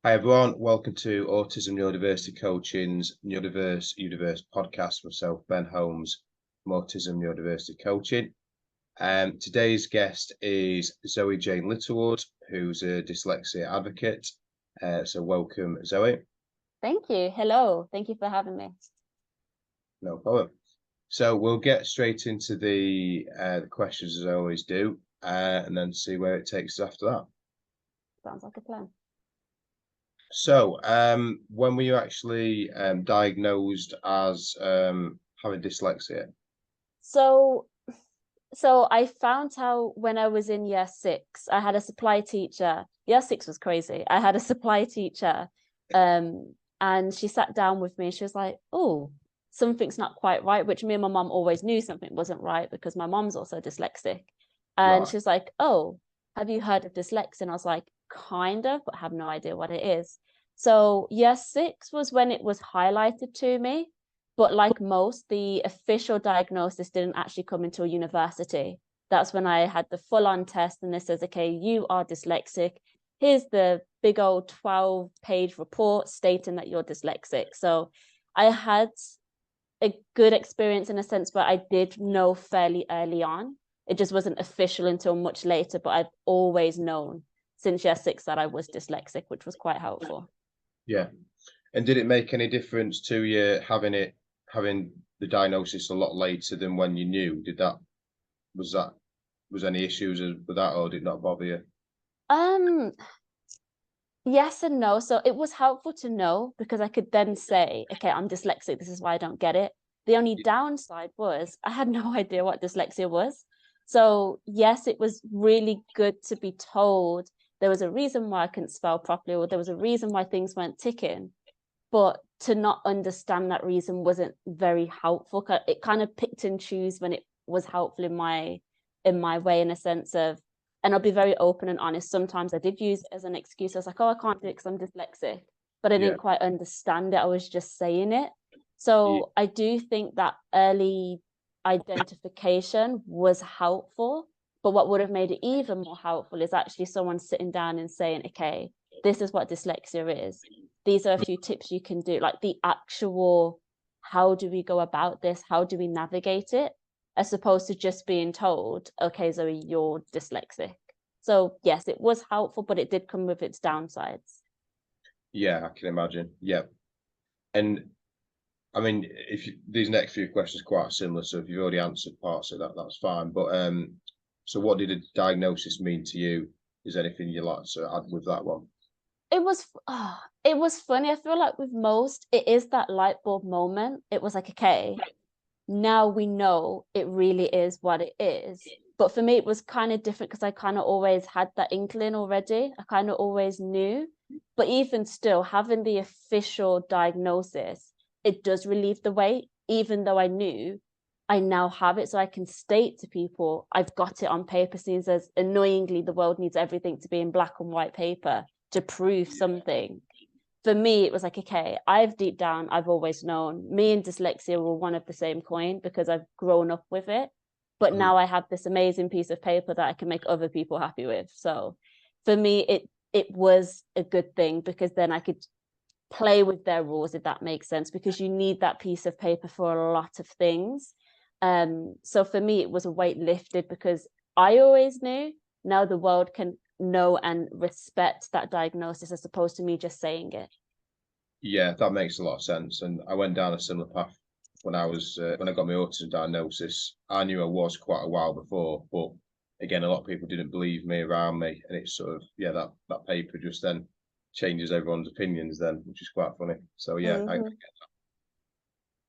Hi everyone, welcome to Autism Neurodiversity Coaching's Neurodiverse Universe podcast. Myself, Ben Holmes from Autism Neurodiversity Coaching. Today's guest is Zoe-Jane Littlewood, who's a dyslexia advocate. So welcome, Zoe. Thank you. Hello. Thank you for having me. No problem. So we'll get straight into the questions as I always do, and then see where it takes us after that. Sounds like a plan. So, when were you actually diagnosed as having dyslexia? So I found out when I was in year 6. I had a supply teacher. Year 6 was crazy. I had a supply teacher, and she sat down with me and she was like, "Oh, something's not quite right," which me and my mom always knew something wasn't right because my mom's also dyslexic. And Right. she was like, "Oh, have you heard of dyslexia?" And I was like, "Kind of, but have no idea what it is." So year 6 was when it was highlighted to me. But like most, the official diagnosis didn't actually come until university. That's when I had the full-on test and it says, okay, you are dyslexic. Here's the big old 12-page report stating that you're dyslexic. So I had a good experience in a sense, but I did know fairly early on. It just wasn't official until much later, but I've always known since year 6 that I was dyslexic, which was quite helpful. Yeah. And did it make any difference to you having the diagnosis a lot later than when you knew? Was any issues with that, or did it not bother you? Yes and no. So it was helpful to know because I could then say, okay, I'm dyslexic. This is why I don't get it. The only downside was I had no idea what dyslexia was. So yes, it was really good to be told there was a reason why I couldn't spell properly, or there was a reason why things weren't ticking. But to not understand that reason wasn't very helpful. It kind of picked and choose when it was helpful in my way, in a sense of, and I'll be very open and honest, sometimes I did use it as an excuse. I was like, oh, I can't do it because I'm dyslexic, but I Yeah. didn't quite understand it. I was just saying it. Yeah. So I do think that early identification was helpful, but what would have made it even more helpful is actually someone sitting down and saying, okay, this is what dyslexia is. These are a few tips you can do, like the actual, how do we go about this? How do we navigate it? As opposed to just being told, okay, Zoe, you're dyslexic. So yes, it was helpful, but it did come with its downsides. Yeah, I can imagine. Yeah. And I mean, these next few questions are quite similar, so if you've already answered parts of that, that's fine. But so what did a diagnosis mean to you? Is there anything you'd like to add with that one? It was funny. I feel like with most, it is that light bulb moment. It was like, okay, now we know it really is what it is. But for me, it was kind of different because I kind of always had that inkling already. I kind of always knew. But even still, having the official diagnosis, it does relieve the weight, even though I knew I now have it. So I can state to people, I've got it on paper, since as annoyingly the world needs everything to be in black and white paper to prove something. For me, it was like, okay, deep down, I've always known me and dyslexia were one of the same coin because I've grown up with it. But now I have this amazing piece of paper that I can make other people happy with. So for me, it was a good thing because then I could play with their rules, if that makes sense, because you need that piece of paper for a lot of things. So for me, it was a weight lifted because I always knew. Now the world can know and respect that diagnosis as opposed to me just saying it. Yeah, that makes a lot of sense. And I went down a similar path when I got my autism diagnosis. I knew I was quite a while before, but again, a lot of people didn't believe me around me, and it's sort of that paper just then changes everyone's opinions then, which is quite funny. So yeah, I get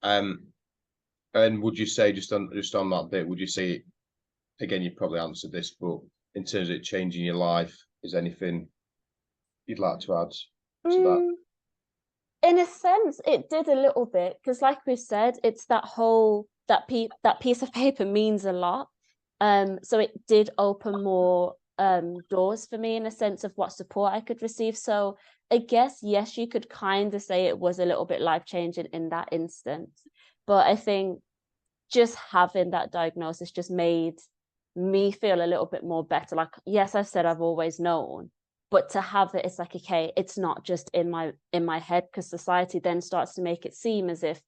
that. And would you say just on that bit, would you say, again, you probably answered this, but in terms of it changing your life, is anything you'd like to add to that? In a sense, it did a little bit because, like we said, it's that whole that piece of paper means a lot. So it did open more doors for me in a sense of what support I could receive. So I guess yes, you could kind of say it was a little bit life-changing in that instance. But I think just having that diagnosis just made me feel a little bit more better. Like, yes, I said I've always known, but to have it, it's like, okay, it's not just in my head, because society then starts to make it seem as if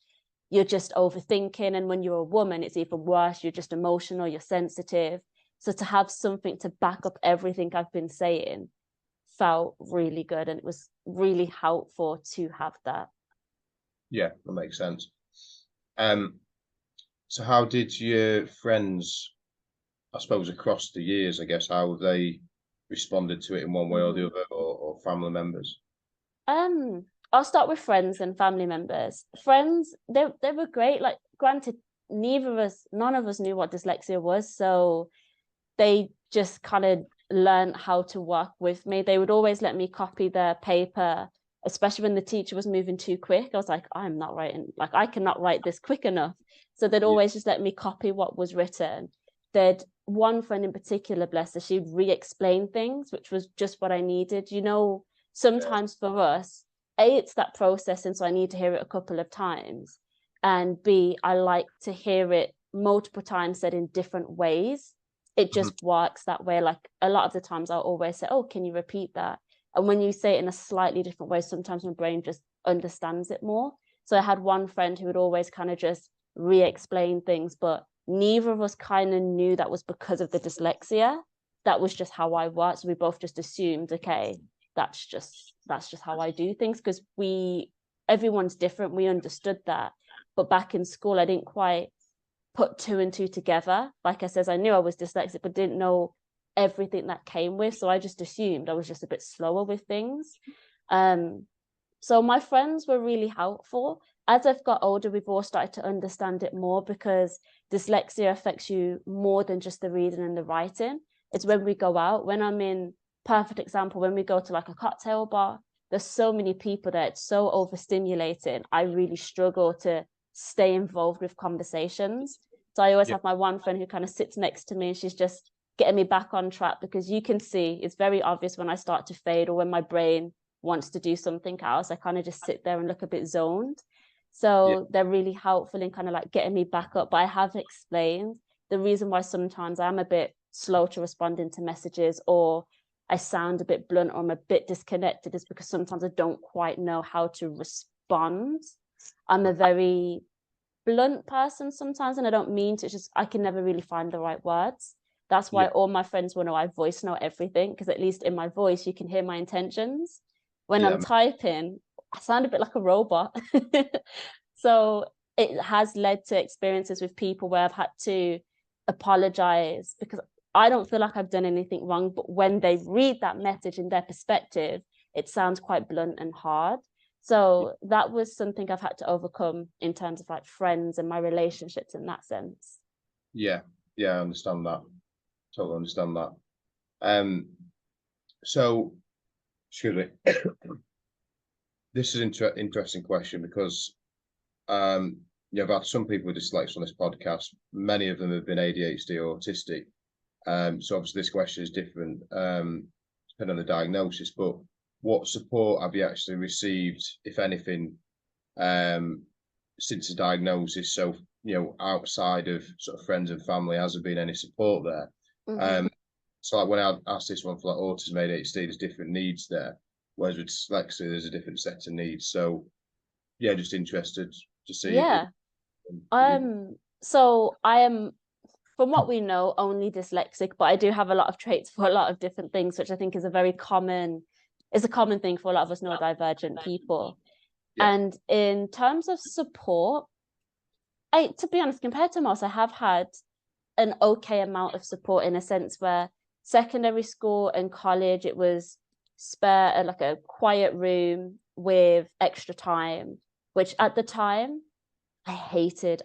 you're just overthinking, and when you're a woman, it's even worse. You're just emotional, you're sensitive. So to have something to back up everything I've been saying felt really good, and it was really helpful to have that. Yeah, that makes sense. So how did your friends, I suppose, across the years, I guess, how have they responded to it in one way or the other, or family members? I'll start with friends and family members. Friends, they were great. Like, granted, none of us knew what dyslexia was, so they just kind of learned how to work with me. They would always let me copy their paper, especially when the teacher was moving too quick. I was like, I'm not writing, like, I cannot write this quick enough. So they'd always just let me copy what was written. They'd one friend in particular, bless her, she'd re-explain things, which was just what I needed. You know, sometimes for us, A, it's that processing, so I need to hear it a couple of times. And B, I like to hear it multiple times said in different ways. It just works that way. Like, a lot of the times I'll always say, oh, can you repeat that? And when you say it in a slightly different way, sometimes my brain just understands it more. So I had one friend who would always kind of just re-explain things, but neither of us kind of knew that was because of the dyslexia. That was just how I worked. So we both just assumed, okay, that's just how I do things, because everyone's different. We understood that. But back in school, I didn't quite put two and two together. Like I said, I knew I was dyslexic, but didn't know everything that came with. So I just assumed I was just a bit slower with things. So my friends were really helpful. As I've got older, we've all started to understand it more, because dyslexia affects you more than just the reading and the writing. It's when we go out, when I'm in, perfect example, when we go to like a cocktail bar, there's so many people there, it's so overstimulating. I really struggle to stay involved with conversations. So I always have my one friend who kind of sits next to me, and she's just getting me back on track, because you can see it's very obvious when I start to fade, or when my brain wants to do something else. I kind of just sit there and look a bit zoned. So they're really helpful in kind of like getting me back up. But I have explained the reason why sometimes I'm a bit slow to responding to messages, or I sound a bit blunt, or I'm a bit disconnected, is because sometimes I don't quite know how to respond. I'm a very blunt person sometimes, and I don't mean to. It's just I can never really find the right words. That's why all my friends will know I voice note everything, because at least in my voice you can hear my intentions. When I'm typing, I sound a bit like a robot. So it has led to experiences with people where I've had to apologize, because I don't feel like I've done anything wrong, but when they read that message in their perspective, it sounds quite blunt and hard. So that was something I've had to overcome in terms of like friends and my relationships in that sense. Yeah, I understand that. Totally understand that. So, excuse me. This is an interesting question, because I've had some people with dyslexia on this podcast. Many of them have been ADHD or autistic. So obviously this question is different depending on the diagnosis. But what support have you actually received, if anything, since the diagnosis? So, outside of sort of friends and family, has there been any support there? So like when I asked this one for like autism, ADHD, there's different needs there, whereas with dyslexia, there's a different set of needs. So yeah, just interested to see. So I am, from what we know, only dyslexic, but I do have a lot of traits for a lot of different things, which I think is a common thing for a lot of us neurodivergent people. And in terms of support, to be honest, compared to most, I have had an okay amount of support, in a sense where secondary school and college, it was spare, like a quiet room with extra time, which at the time I hated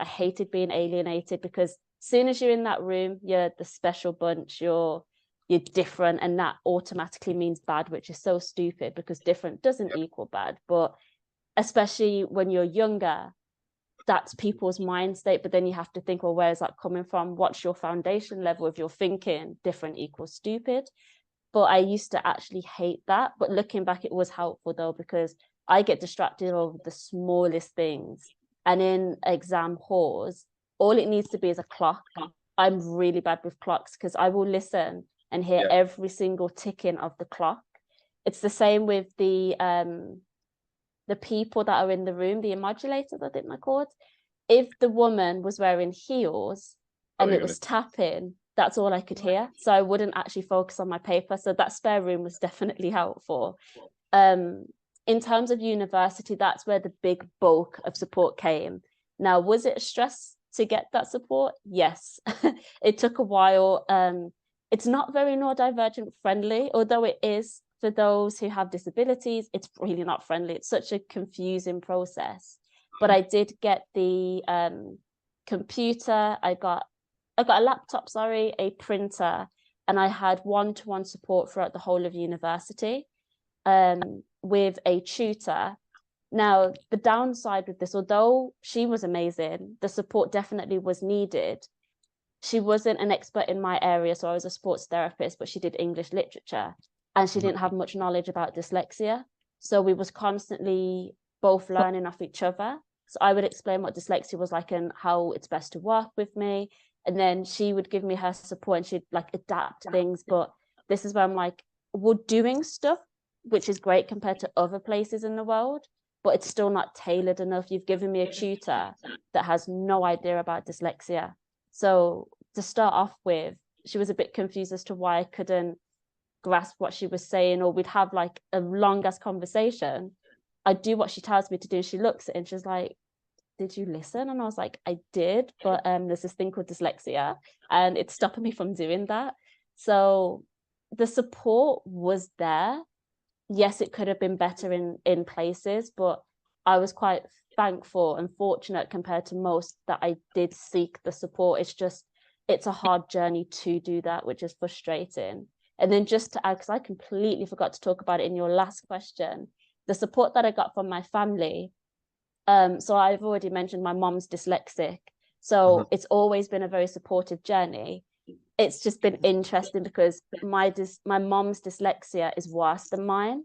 being alienated, because as soon as you're in that room, you're the special bunch, you're different, and that automatically means bad, which is so stupid, because different doesn't equal bad. But especially when you're younger, that's people's mind state. But then you have to think, well, where is that coming from? What's your foundation level of your thinking? Different equals stupid. But I used to actually hate that. But looking back, it was helpful though, because I get distracted over the smallest things. And in exam halls, all it needs to be is a clock. I'm really bad with clocks, because I will listen and hear every single ticking of the clock. It's the same with the people that are in the room, the modulators, I think they're called. If the woman was wearing heels and it was tapping, that's all I could hear. So I wouldn't actually focus on my paper. So that spare room was definitely helpful. In terms of university, that's where the big bulk of support came. Now, was it a stress to get that support? Yes. It took a while. It's not very neurodivergent friendly, although it is for those who have disabilities. It's really not friendly. It's such a confusing process. But I did get the computer. I got a laptop, sorry, a printer, and I had one-to-one support throughout the whole of university with a tutor. Now, the downside with this, although she was amazing, the support definitely was needed. She wasn't an expert in my area, so I was a sports therapist, but she did English literature, and she didn't have much knowledge about dyslexia. So we was constantly both learning off each other. So I would explain what dyslexia was like and how it's best to work with me. And then she would give me her support and she'd like adapt things. But this is where I'm like, we're doing stuff, which is great compared to other places in the world, but it's still not tailored enough. You've given me a tutor that has no idea about dyslexia. So to start off with, she was a bit confused as to why I couldn't grasp what she was saying, or we'd have like a long ass conversation. I do what she tells me to do. She looks at it and she's like, did you listen? And I was like, I did, but there's this thing called dyslexia and it's stopping me from doing that. So the support was there. Yes, it could have been better in places, but I was quite thankful and fortunate compared to most that I did seek the support. It's a hard journey to do that, which is frustrating. And then just to add, because I completely forgot to talk about it in your last question, the support that I got from my family. So I've already mentioned my mom's dyslexic. So it's always been a very supportive journey. It's just been interesting because my mom's dyslexia is worse than mine.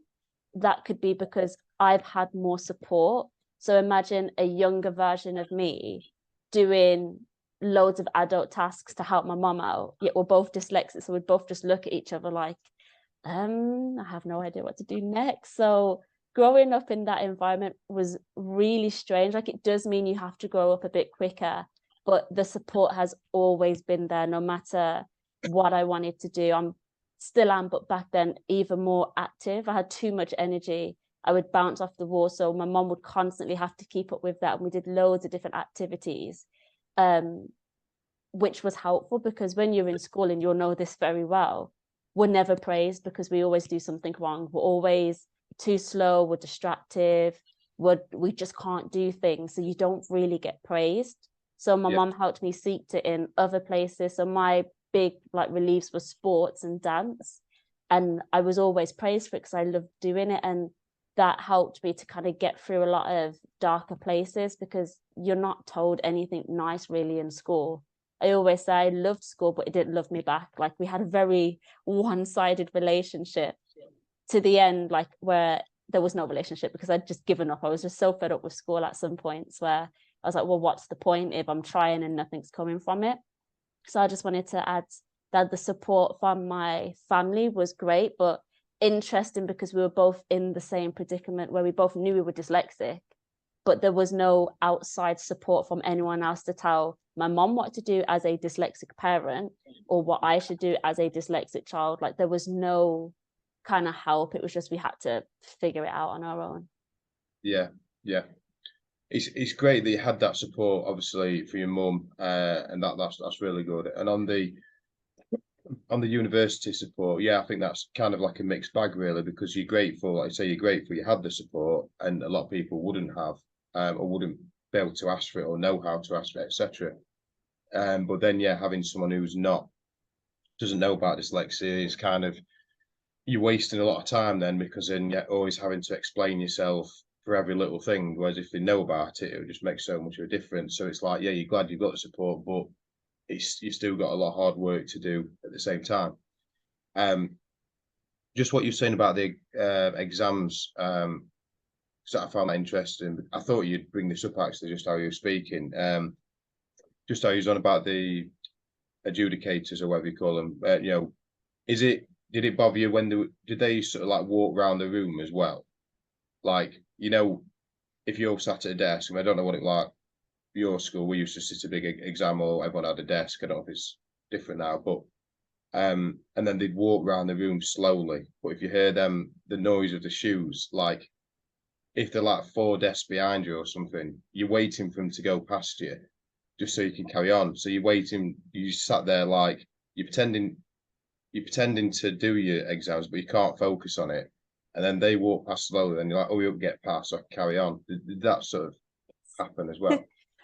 That could be because I've had more support. So imagine a younger version of me doing loads of adult tasks to help my mom out. Yet we're both dyslexic, so we'd both just look at each other like, I have no idea what to do next. So growing up in that environment was really strange. Like, it does mean you have to grow up a bit quicker, but the support has always been there, no matter what I wanted to do. I'm still am, but back then even more active. I had too much energy. I would bounce off the wall. So my mom would constantly have to keep up with that. And we did loads of different activities, which was helpful because when you're in school, and you'll know this very well, we're never praised because we always do something wrong. We're always too slow, we're distractive, we just can't do things. So you don't really get praised. So my mom helped me seek it in other places. So my big like reliefs were sports and dance. And I was always praised for it because I loved doing it. And that helped me to kind of get through a lot of darker places because you're not told anything nice really in school. I always say I loved school, but it didn't love me back. Like, we had a very one-sided relationship to the end, like where there was no relationship because I'd just given up. I was just so fed up with school at some points where I was like, well, what's the point if I'm trying and nothing's coming from it? So I just wanted to add that the support from my family was great, but interesting because we were both in the same predicament where we both knew we were dyslexic, but there was no outside support from anyone else to tell my mom what to do as a dyslexic parent or what I should do as a dyslexic child. Like, there was no kind of help. It was just we had to figure it out on our own. Yeah. It's great that you had that support, obviously, for your mum, and that's really good. And on the university support, I think that's kind of like a mixed bag, really, because you're grateful, like I say, you're grateful you had the support, and a lot of people wouldn't have, or wouldn't be able to ask for it or know how to ask for it, etc. But then, having someone who's doesn't know about dyslexia is kind of, you're wasting a lot of time then, because then you're always having to explain yourself for every little thing, whereas if they know about it, it would just make so much of a difference. So it's like, you're glad you've got the support, but you've still got a lot of hard work to do at the same time. Just what you're saying about the exams, so I found that interesting. I thought you'd bring this up, actually, just how you were speaking, just how you was on about the adjudicators or whatever you call them. Is it did it bother you when did they sort of like walk around the room as well? Like, you know, if you're sat at a desk, I don't know what it like your school, we used to sit a big exam hall, everyone had a desk. I don't know if it's different now, but and then they'd walk around the room slowly. But if you hear them, the noise of the shoes, like if they're like 4 desks behind you or something, you're waiting for them to go past you just so you can carry on. So you're waiting, you sat there like you're pretending to do your exams, but you can't focus on it. And then they walk past slowly, and you're like, oh, you'll get past, so I can carry on. Did that sort of happen as well?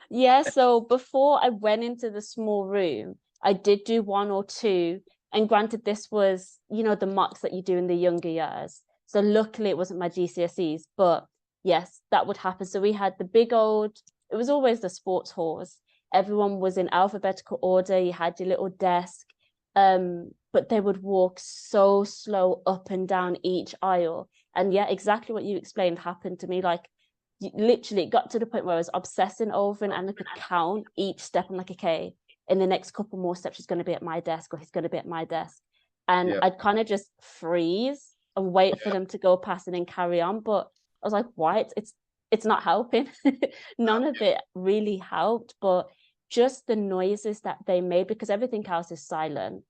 Yeah, so before I went into the small room, I did do 1 or 2. And granted, this was, you know, the mocks that you do in the younger years. So luckily it wasn't my GCSEs, but yes, that would happen. So we had the big old, it was always the sports halls. Everyone was in alphabetical order. You had your little desk. But they would walk so slow up and down each aisle. And yeah, exactly what you explained happened to me. Like, literally it got to the point where I was obsessing over it, and I could count each step. I'm like, okay, in the next couple more steps, she's going to be at my desk, or he's going to be at my desk. And Yeah, I'd kind of just freeze and wait for them to go past and then carry on. But I was like, why? It's not helping. None of it really helped, but just the noises that they made, because everything else is silent,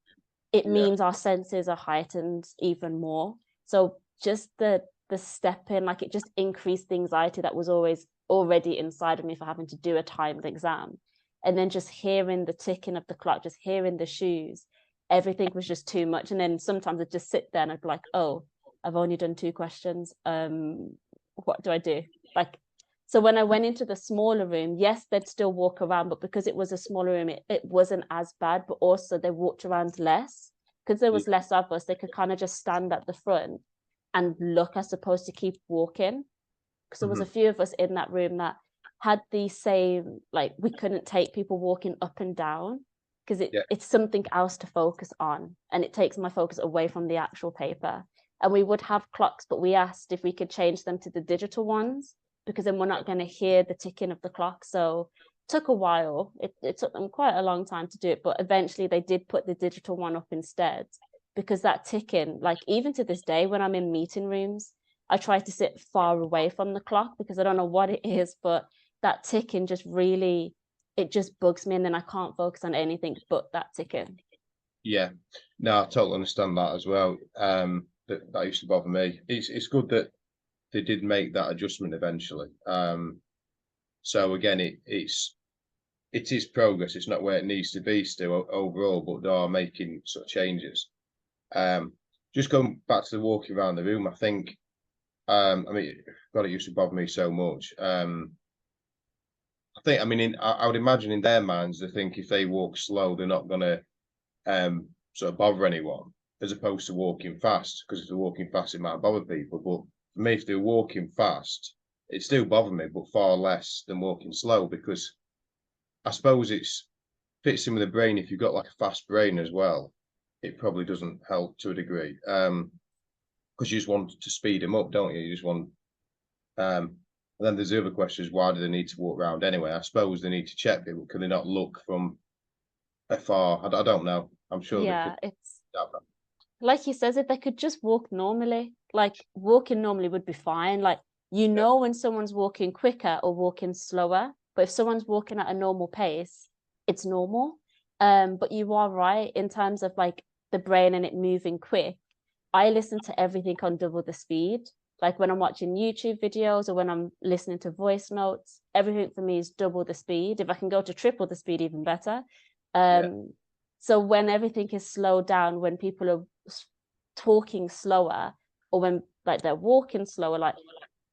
it yeah, means our senses are heightened even more. So just the step in, like, it just increased the anxiety that was always already inside of me for having to do a timed exam. And then just hearing the ticking of the clock, just hearing the shoes, everything was just too much. And then sometimes I'd just sit there and I'd be like, oh, I've only done 2 questions. What do I do? Like, so when I went into the smaller room, yes, they'd still walk around, but because it was a smaller room, it wasn't as bad, but also they walked around less. Because there was less of us, they could kind of just stand at the front and look, as opposed to keep walking. Because there was a few of us in that room that had the same, like, we couldn't take people walking up and down, because yeah, it's something else to focus on, and it takes my focus away from the actual paper. And we would have clocks, but we asked if we could change them to the digital ones, because then we're not going to hear the ticking of the clock. So it took a while. It took them quite a long time to do it, but eventually they did put the digital one up instead, because that ticking, like, even to this day when I'm in meeting rooms, I try to sit far away from the clock, because I don't know what it is, but that ticking just really, it just bugs me, and then I can't focus on anything but that ticking. yeah. No, I totally understand that as well. That used to bother me. It's good that they did make that adjustment eventually. So again, it is progress. It's not where it needs to be still overall, but they are making sort of changes. Just going back to the walking around the room, I think, I mean, God, it used to bother me so much. I think, I mean, I would imagine in their minds, they think if they walk slow, they're not going to sort of bother anyone, as opposed to walking fast. Because if they're walking fast, it might bother people. But for me, if they're walking fast, it still bothers me, but far less than walking slow. Because I suppose it's fits in with the brain. If you've got like a fast brain as well, it probably doesn't help to a degree. Because you just want to speed them up, don't you? You just want. And then there's the other question: is why do they need to walk around anyway? I suppose they need to check people. Can they not look from afar? I don't know. I'm sure they Yeah, could. it's like he says, if they could just walk normally, like walking normally would be fine. Like, you Yeah, know when someone's walking quicker or walking slower, but if someone's walking at a normal pace, it's normal. But you are right in terms of like the brain and it moving quick. I listen to everything on double the speed. Like when I'm watching YouTube videos or when I'm listening to voice notes, everything for me is double the speed. If I can go to triple the speed, even better. yeah, So when everything is slowed down, when people are talking slower, or when like they're walking slower, like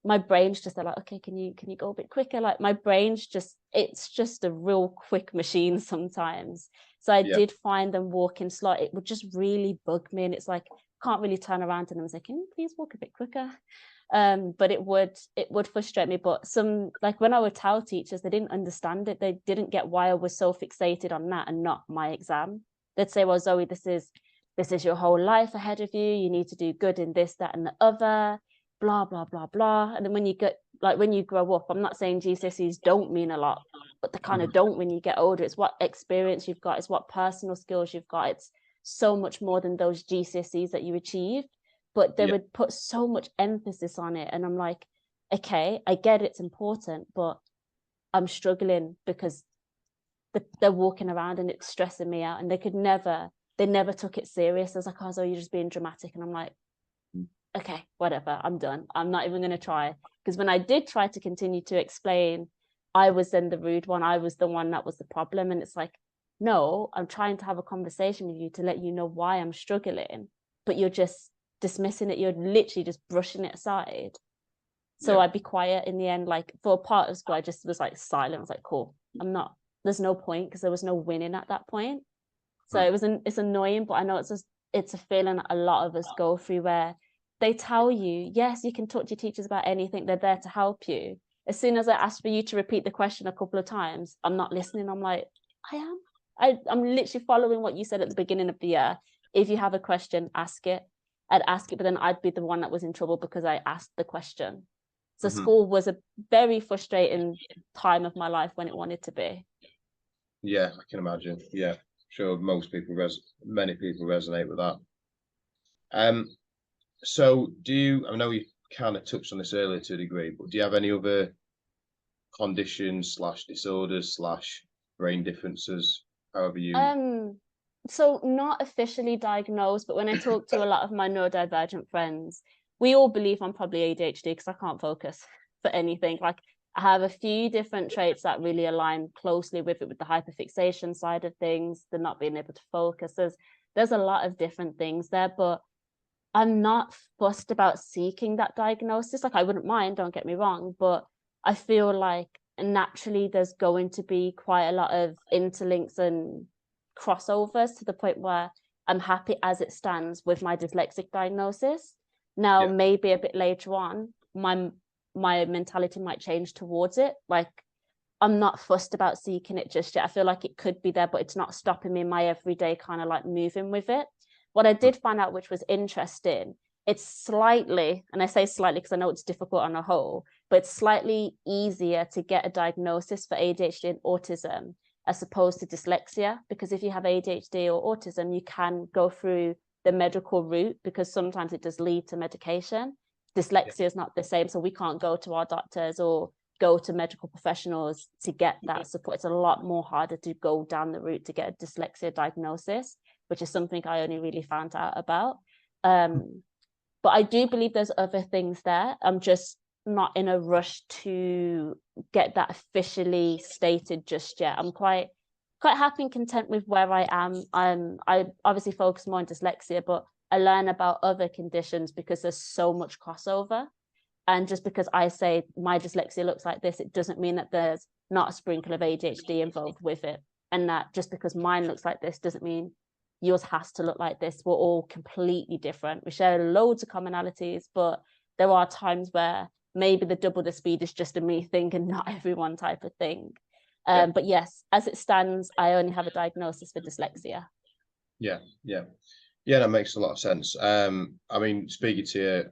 my brain's just, they're like, okay, can you go a bit quicker? Like my brain's just, it's just a real quick machine sometimes. So I yeah, did find them walking slow. It would just really bug me, and it's like, can't really turn around to them and say, can you please walk a bit quicker? But it would frustrate me. But some, like when I would tell teachers, they didn't understand it. They didn't get why I was so fixated on that and not my exam. They'd say, well, Zoe, this is your whole life ahead of you. You need to do good in this, that, and the other, blah, blah, blah, blah. And then when you get, like, when you grow up, I'm not saying GCSEs don't mean a lot, but they kind of don't when you get older. It's what experience you've got, it's what personal skills you've got, it's so much more than those GCSEs that you achieved, but they Yeah. would put so much emphasis on it. And I'm like, okay, I get it's important, but I'm struggling because they're walking around and it's stressing me out, and they never took it serious. I was like, oh, so you're just being dramatic. And I'm like, okay, whatever, I'm done. I'm not even going to try. Because when I did try to continue to explain, I was then the rude one. I was the one that was the problem. And it's like, no, I'm trying to have a conversation with you to let you know why I'm struggling, but you're just dismissing it. You're literally just brushing it aside. So I'd be quiet in the end. Like for a part of school, I just was like silent. I was like, cool, there's no point, because there was no winning at that point. So it's annoying, but I know it's a feeling a lot of us go through, where they tell you, yes, you can talk to your teachers about anything. They're there to help you. As soon as I ask for you to repeat the question a couple of times, I'm not listening. I'm like, I'm literally following what you said at the beginning of the year. If you have a question, ask it. I'd ask it, but then I'd be the one that was in trouble because I asked the question. So school was a very frustrating time of my life when it wanted to be. Yeah, I can imagine. Yeah, sure. Many people resonate with that. So I know you kind of touched on this earlier to a degree, but do you have any other conditions / disorders / brain differences, however you? So not officially diagnosed, but when I talk to a lot of my neurodivergent friends, we all believe I'm probably ADHD because I can't focus for anything. Like I have a few different traits that really align closely with it, with the hyperfixation side of things, the not being able to focus. There's a lot of different things there, but I'm not fussed about seeking that diagnosis. Like I wouldn't mind, don't get me wrong, but I feel like naturally there's going to be quite a lot of interlinks and crossovers to the point where I'm happy as it stands with my dyslexic diagnosis. Now, maybe a bit later on, my mentality might change towards it. Like I'm not fussed about seeking it just yet. I feel like it could be there, but it's not stopping me in my everyday kind of like moving with it. What I did find out, which was interesting, it's slightly, and I say slightly because I know it's difficult on a whole, but it's slightly easier to get a diagnosis for ADHD and autism as opposed to dyslexia. Because if you have ADHD or autism, you can go through the medical route because sometimes it does lead to medication. Dyslexia is not the same. So we can't go to our doctors or go to medical professionals to get that support. It's a lot more harder to go down the route to get a dyslexia diagnosis, which is something I only really found out about. But I do believe there's other things there. I'm just not in a rush to get that officially stated just yet. I'm quite happy and content with where I am. I obviously focus more on dyslexia, but I learn about other conditions because there's so much crossover. And just because I say my dyslexia looks like this, it doesn't mean that there's not a sprinkle of ADHD involved with it. And that just because mine looks like this doesn't mean yours has to look like this. We're all completely different. We share loads of commonalities, but there are times where maybe the double the speed is just a me thing and not everyone type of thing. But yes, as it stands, I only have a diagnosis for dyslexia. Yeah, that makes a lot of sense. I mean, speaking to you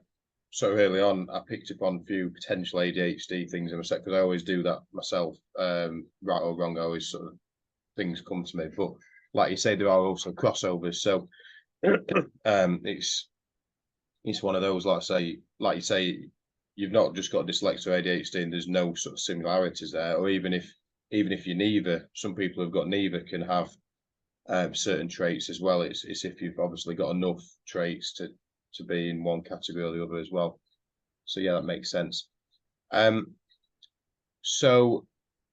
so early on, I picked up on a few potential ADHD things in a sec, because I always do that myself. Right or wrong, I always sort of things come to me. But like you say, there are also crossovers. So it's one of those, like you say, you've not just got dyslexia or ADHD, and there's no sort of similarities there. Or even if you're neither, some people who've got neither can have certain traits as well. It's if you've obviously got enough traits to be in one category or the other as well. So yeah, that makes sense. So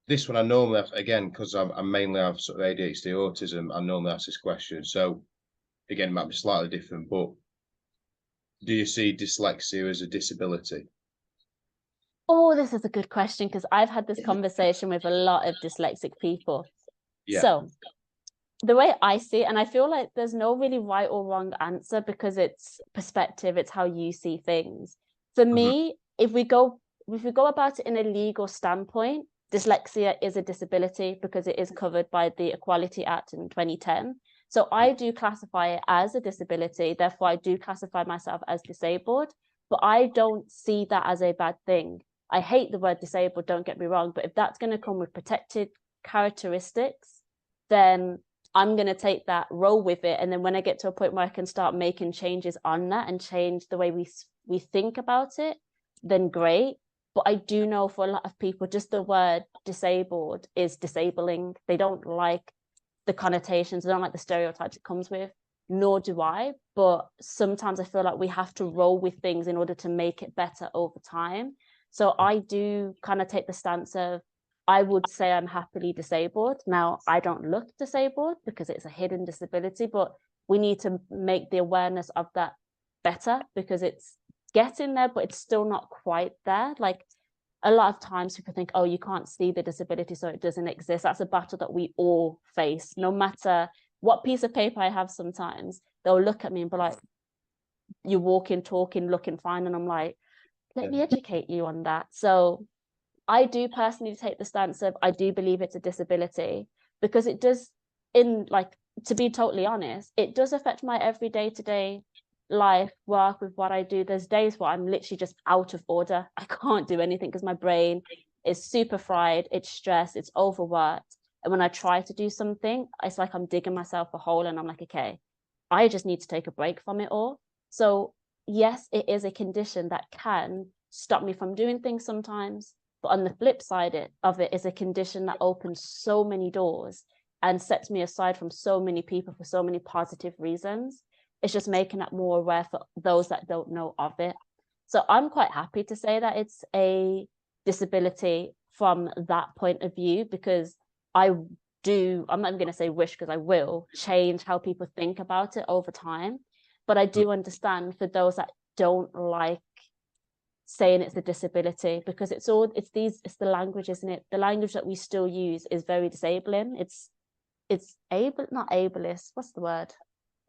this one I normally have, again, because I mainly have sort of ADHD autism, I normally ask this question. So again, it might be slightly different, but do you see dyslexia as a disability? Oh, this is a good question, because I've had this conversation with a lot of dyslexic people. So the way I see it, and I feel like there's no really right or wrong answer because it's perspective, it's how you see things. For me, if we go about it in a legal standpoint, dyslexia is a disability because it is covered by the Equality Act in 2010. So I do classify it as a disability, therefore I do classify myself as disabled, but I don't see that as a bad thing. I hate the word disabled, don't get me wrong, but if that's going to come with protected characteristics, then I'm going to take that, roll with it. And then when I get to a point where I can start making changes on that and change the way we think about it, then great. But I do know for a lot of people, just the word disabled is disabling. They don't like the connotations, they don't like the stereotypes it comes with, nor do I. But sometimes I feel like we have to roll with things in order to make it better over time. So I do kind of take the stance of, I would say I'm happily disabled. Now, I don't look disabled because it's a hidden disability, but we need to make the awareness of that better because it's getting there, but it's still not quite there. Like a lot of times people think, oh, you can't see the disability, so it doesn't exist. That's a battle that we all face, no matter what piece of paper I have. Sometimes they'll look at me and be like, you're walking, talking, looking fine. And I'm like, let me educate you on that. So I do personally take the stance of, I do believe it's a disability because it does, to be totally honest, it does affect my everyday to-day life, work, with what I do. There's days where I'm literally just out of order. I can't do anything because my brain is super fried, it's stressed, it's overworked. And when I try to do something, it's like I'm digging myself a hole and I'm like, okay, I just need to take a break from it all. So yes, it is a condition that can stop me from doing things sometimes. But on the flip side of it is a condition that opens so many doors and sets me aside from so many people for so many positive reasons. It's just making that more aware for those that don't know of it. So I'm quite happy to say that it's a disability from that point of view, because I'm not even going to say wish, because I will change how people think about it over time. But I do understand for those that don't like saying it's a disability, because it's the language, isn't it? The language that we still use is very disabling. It's not ableist. What's the word?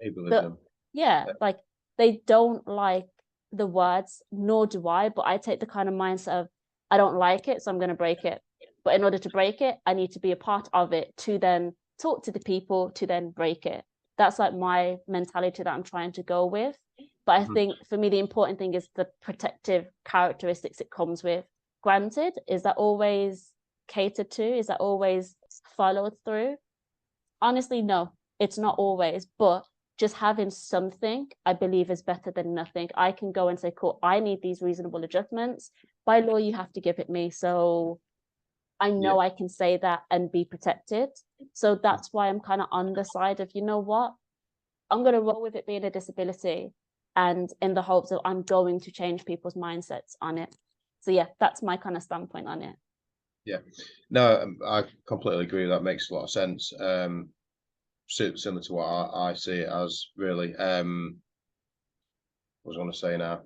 Ableism. Yeah, like they don't like the words, nor do I. But I take the kind of mindset of, I don't like it, so I'm going to break it. But in order to break it, I need to be a part of it to then talk to the people to then break it. That's like my mentality that I'm trying to go with. But I think for me, the important thing is the protective characteristics it comes with. Granted, is that always catered to? Is that always followed through? Honestly, no, it's not always. But just having something, I believe, is better than nothing. I can go and say, cool, I need these reasonable adjustments. By law, you have to give it me. So I know I can say that and be protected. So that's why I'm kind of on the side of, you know what? I'm going to roll with it being a disability, and in the hopes that I'm going to change people's mindsets on it. So yeah, that's my kind of standpoint on it. Yeah, no, I completely agree. That makes a lot of sense. Similar to what I see it as, really. What was I going to say now?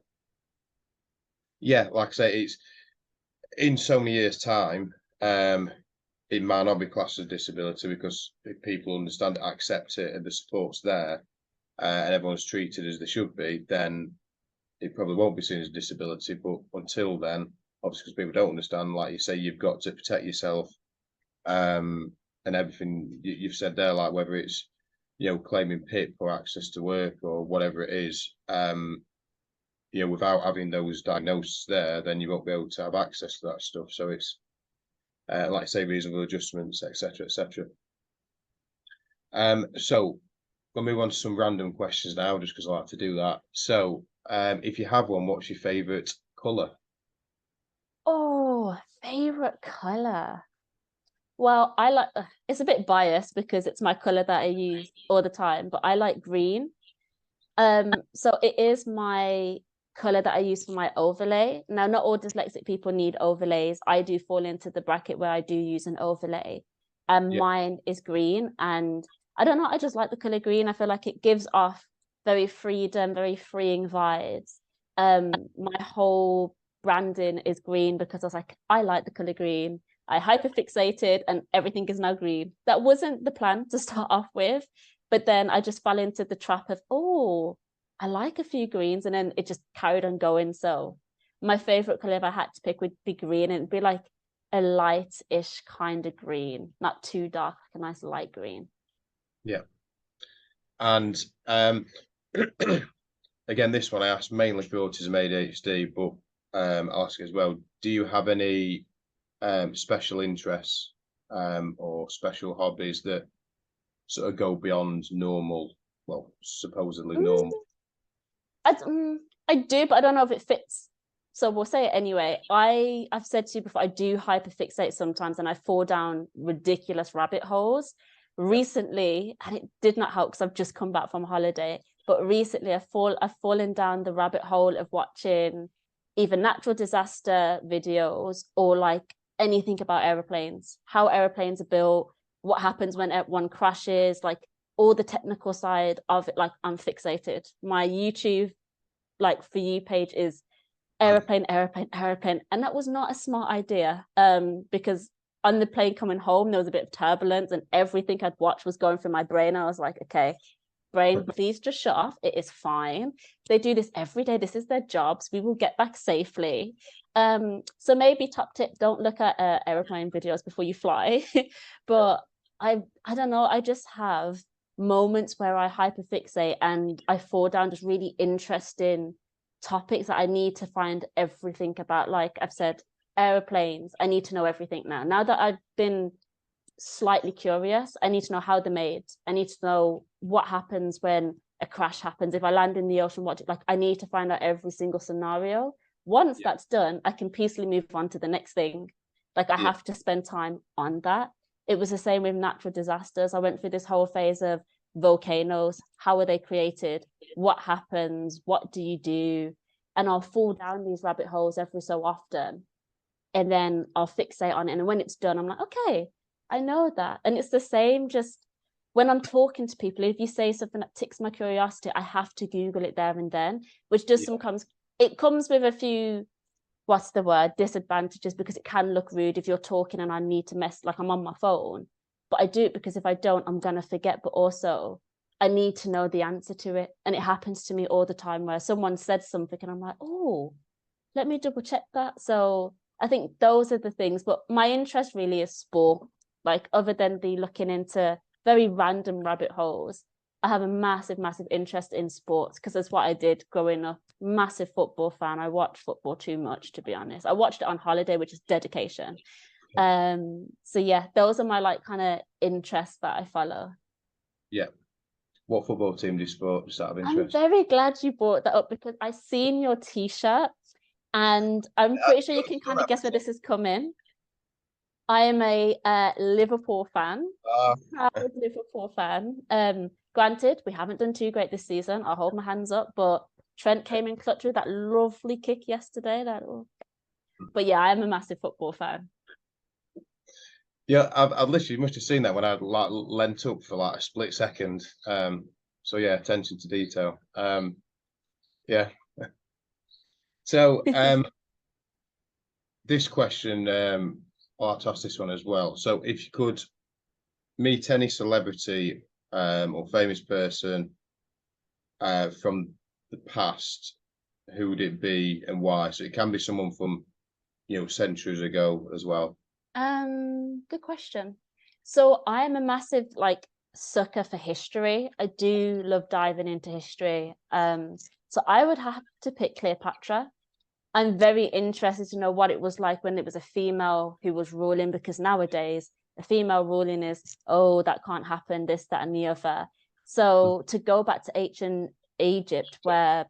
Yeah, like I say, it's in so many years' time, it might not be classed as a disability because if people understand it, accept it, and the support's there, and everyone's treated as they should be, then it probably won't be seen as a disability. But until then, obviously, because people don't understand, like you say, you've got to protect yourself, and everything you've said there, like whether it's, claiming PIP or access to work or whatever it is, without having those diagnoses there, then you won't be able to have access to that stuff. So it's, like I say, reasonable adjustments, etc., etc. So we'll move on to some random questions now, just because I like to do that. So, if you have one, what's your favourite colour? Oh, favorite color. Well, I like, it's a bit biased because it's my color that I use all the time, but I like green. So it is my color that I use for my overlay. Now, not all dyslexic people need overlays. I do fall into the bracket where I do use an overlay. And mine is green. And I don't know, I just like the color green. I feel like it gives off very freedom, very freeing vibes. My whole branding is green because I was like, I like the color green. I hyperfixated and everything is now green. That wasn't the plan to start off with. But then I just fell into the trap of, oh, I like a few greens. And then it just carried on going. So my favorite color, if I had to pick, would be green. And it'd be like a light-ish kind of green, not too dark, like a nice light green. Yeah. And again, this one I asked mainly for autism ADHD, but I'll ask as well, do you have any special interests or special hobbies that sort of go beyond normal, well, supposedly normal? I do, but I don't know if it fits. So we'll say it anyway. I've said to you before, I do hyperfixate sometimes, and I fall down ridiculous rabbit holes. Recently, and it did not help because I've just come back from holiday, but recently I've fallen down the rabbit hole of watching either natural disaster videos or like anything about airplanes, how airplanes are built, what happens when one crashes, like all the technical side of it. Like, I'm fixated. My YouTube like For You page is airplane, and that was not a smart idea, because on the plane coming home there was a bit of turbulence and everything I'd watched was going through my brain. I was like, okay, brain, please just shut off. It is fine. They do this every day. This is their jobs. We will get back safely. So maybe top tip, don't look at airplane videos before you fly. But I don't know, I just have moments where I hyperfixate and I fall down just really interesting topics that I need to find everything about. Like I've said, airplanes, I need to know everything now that I've been slightly curious. I need to know how they're made. I need to know what happens when a crash happens. If I land in the ocean, what, like, I need to find out every single scenario. Once that's done, I can peacefully move on to the next thing. Like, I have to spend time on that. It was the same with natural disasters. I went through this whole phase of volcanoes. How are they created? What happens? What do you do? And I'll fall down these rabbit holes every so often. And then I'll fixate on it. And when it's done, I'm like, okay, I know that. And it's the same just when I'm talking to people. If you say something that tickles my curiosity, I have to Google it there and then, which does sometimes, it comes with a few, what's the word, disadvantages, because it can look rude if you're talking and I need to like I'm on my phone. But I do it because if I don't, I'm going to forget. But also, I need to know the answer to it. And it happens to me all the time where someone said something and I'm like, oh, let me double check that. So I think those are the things. But my interest really is sport. Like, other than the looking into very random rabbit holes, I have a massive interest in sports because that's what I did growing up. Massive football fan. I watched football too much, to be honest. I watched it on holiday, which is dedication. So yeah, those are my like kind of interests that I follow. Yeah. What football team do you support, just out of interest? I'm very glad you brought that up because I seen your t-shirt and I'm pretty sure you can kind of guess where this is coming. I am a Liverpool fan, proud Liverpool fan. Granted, we haven't done too great this season. I'll hold my hands up, but Trent came in clutch with that lovely kick yesterday. But yeah, I'm a massive football fan. Yeah, I've literally, you must have seen that when I like leant up for like a split second. So yeah, attention to detail. Yeah. So this question, I'll toss this one as well. So if you could meet any celebrity or famous person from the past, who would it be and why? So it can be someone from, you know, centuries ago as well. Good question. So I'm a massive like sucker for history. I do love diving into history. So I would have to pick Cleopatra. I'm very interested to know what it was like when it was a female who was ruling, because nowadays a female ruling is, oh, that can't happen, this, that, and the other. So to go back to ancient Egypt, where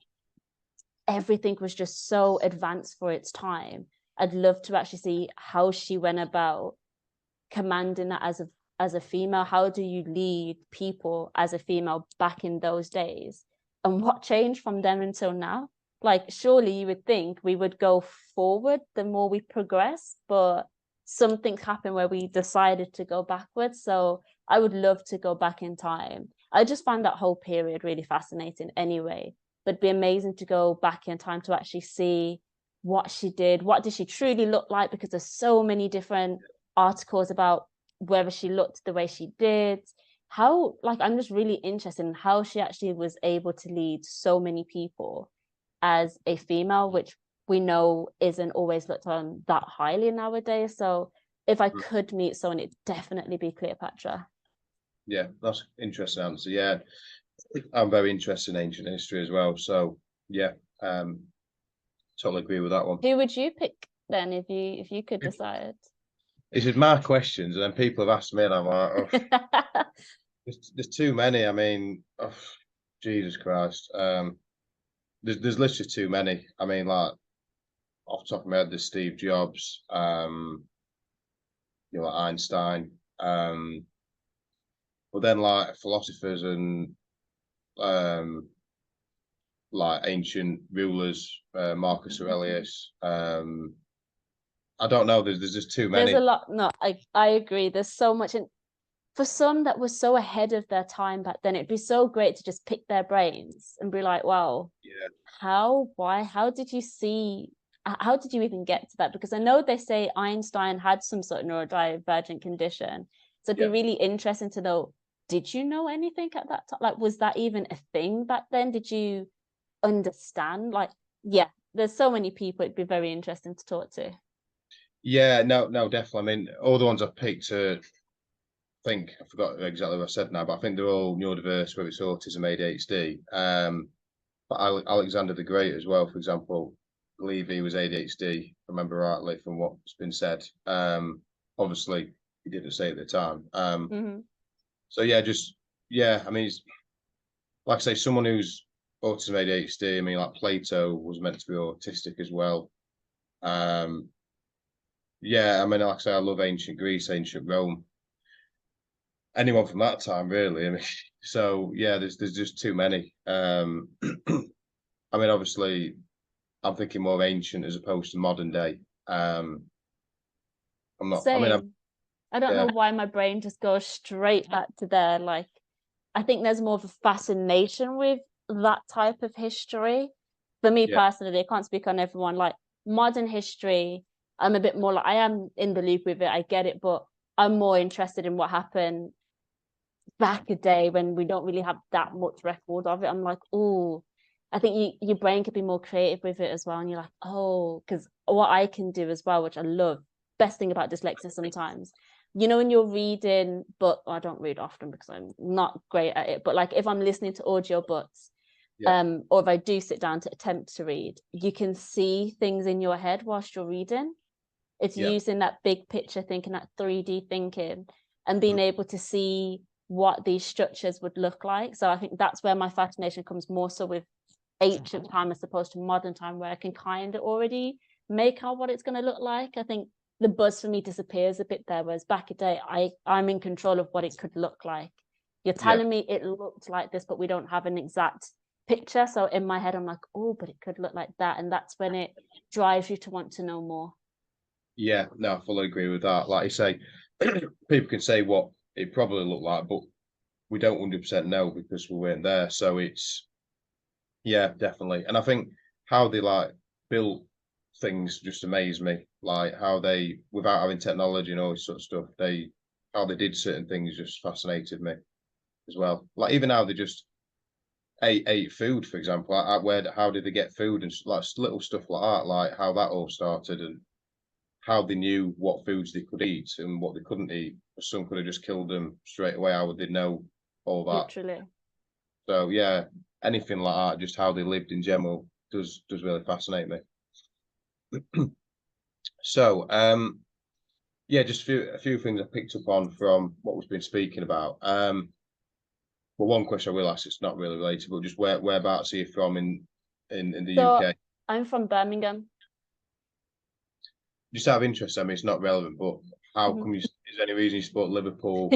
everything was just so advanced for its time, I'd love to actually see how she went about commanding that as a female. How do you lead people as a female back in those days? And what changed from then until now? Like, surely you would think we would go forward the more we progress, but something happened where we decided to go backwards. So I would love to go back in time. I just find that whole period really fascinating anyway. But it'd be amazing to go back in time to actually see what she did. What did she truly look like? Because there's so many different articles about whether she looked the way she did. How, like, I'm just really interested in how she actually was able to lead so many people as a female, which we know isn't always looked on that highly nowadays. So if I could meet someone, it'd definitely be Cleopatra. Yeah, that's an interesting answer. Yeah, I'm very interested in ancient history as well. So yeah, totally agree with that one. Who would you pick then if you could decide? This is my questions, and then people have asked me, and I'm like, oh. there's too many. I mean, oh, Jesus Christ. There's literally too many. I mean, like off the top of my head, there's Steve Jobs, like Einstein, but then like philosophers and like ancient rulers, Marcus Aurelius. I don't know. There's just too There's many. a lot. No, I agree. There's so much, and for some that was so ahead of their time back then, it'd be so great to just pick their brains and be like, wow, Yeah, why, how did you see, how did you even get to that? Because I know they say Einstein had some sort of neurodivergent condition. So it'd be yeah, really interesting to know, did you know anything at that time? Like, was that even a thing back then? Did you understand? Like, yeah, there's so many people it'd be very interesting to talk to. yeah. No, no, definitely. I mean, all the ones I've picked think I forgot exactly what I said now, but I think they're all neurodiverse, whether it's autism, ADHD. But Alexander the Great as well, for example, I believe he was ADHD, if I remember rightly from what's been said. Obviously, he didn't say at the time. So yeah, I mean, like I say, someone who's autism, ADHD. I mean, like Plato was meant to be autistic as well. Yeah, I mean, like I say, I love ancient Greece, ancient Rome. Anyone from that time, really. I mean, so yeah, there's just too many. I mean, obviously, I'm thinking more ancient as opposed to modern day. I'm not. I mean, Same. I don't know yeah, why my brain just goes straight back to there. Like, I think there's more of a fascination with that type of history. For me yeah, personally, I can't speak on everyone. Like modern history, I'm a bit more like I am in the loop with it. I get it, but I'm more interested in what happened back a day when we don't really have that much record of it. I'm like, oh, I think your brain could be more creative with it as well. And you're like, oh, because what I can do as well, which I love, best thing about dyslexia sometimes, when you're reading, but I don't read often because I'm not great at it. But like if I'm listening to audio books, yeah, or if I do sit down to attempt to read, you can see things in your head whilst you're reading. It's yeah, using that big picture thinking, that 3D thinking, and being able to see what these structures would look like. So I think that's where my fascination comes more so with ancient time as opposed to modern time, where I can kind of already make out what it's going to look like. I think the buzz for me disappears a bit there, whereas back a day, I'm in control of what it could look like. You're yeah, telling me it looked like this, but we don't have an exact picture. So in my head, I'm like, oh, but it could look like that. And that's when it drives you to want to know more. yeah. No, I fully agree with that. Like you say, people can say what it probably looked like, but we don't 100% know because we weren't there. So it's yeah, definitely. And I think how they like built things just amaze me. Like how they, without having technology and all this sort of stuff, how they did certain things just fascinated me as well. Like even how they just ate food, for example. How did they get food and like little stuff like that, like how that all started and how they knew what foods they could eat and what they couldn't eat. Some could have just killed them straight away. How would they know all that? Literally. So yeah, anything like that, just how they lived in general, does really fascinate me. So yeah, just a few things I picked up on from what we've been speaking about. Well, one question I will ask, it's not really related, but just whereabouts are you from in the So UK? I'm from Birmingham. Just out of interest, I mean, it's not relevant, but how come is there any reason you support Liverpool?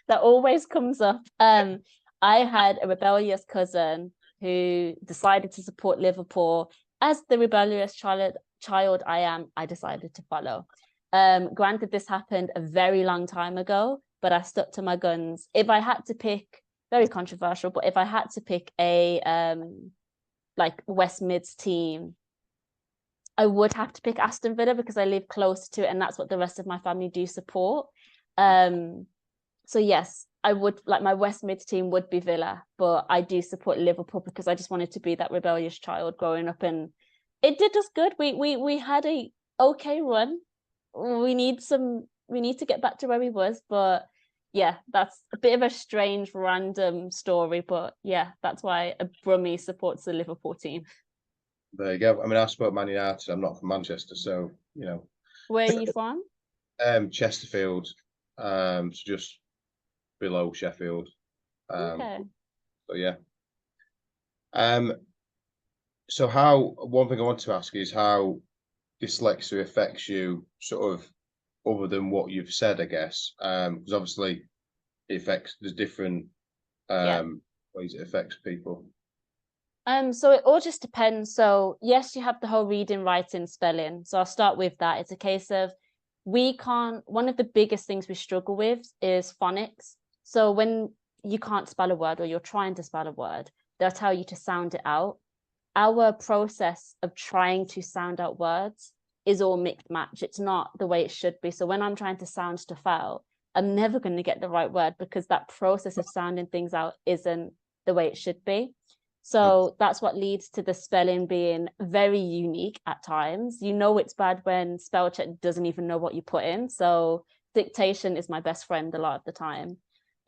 That always comes up. I had a rebellious cousin who decided to support Liverpool. As the rebellious child I am, I decided to follow. Granted, this happened a very long time ago, but I stuck to my guns. If I had to pick, very controversial, but if I had to pick a like West Mids team, I would have to pick Aston Villa because I live close to it, and that's what the rest of my family do support. So yes, I would like my West Mid team would be Villa, but I do support Liverpool because I just wanted to be that rebellious child growing up, and it did us good. We had a okay run. We need to get back to where we was, but yeah, that's a bit of a strange random story, but yeah, that's why a Brummie supports the Liverpool team. There you go. I mean, I support Man United. I'm not from Manchester, so Where are you from? Chesterfield, so just below Sheffield. Okay. So yeah. So one thing I want to ask is how dyslexia affects you, sort of, other than what you've said, I guess, because obviously there's different Yeah. ways it affects people. So it all just depends. So yes, you have the whole reading, writing, spelling. So I'll start with that. It's a case of one of the biggest things we struggle with is phonics. So when you can't spell a word or you're trying to spell a word, they'll tell you to sound it out. Our process of trying to sound out words is all mixed match. It's not the way it should be. So when I'm trying to sound stuff out, I'm never going to get the right word because that process of sounding things out isn't the way it should be. So that's what leads to the spelling being very unique at times. You know it's bad when spell check doesn't even know what you put in. So dictation is my best friend a lot of the time.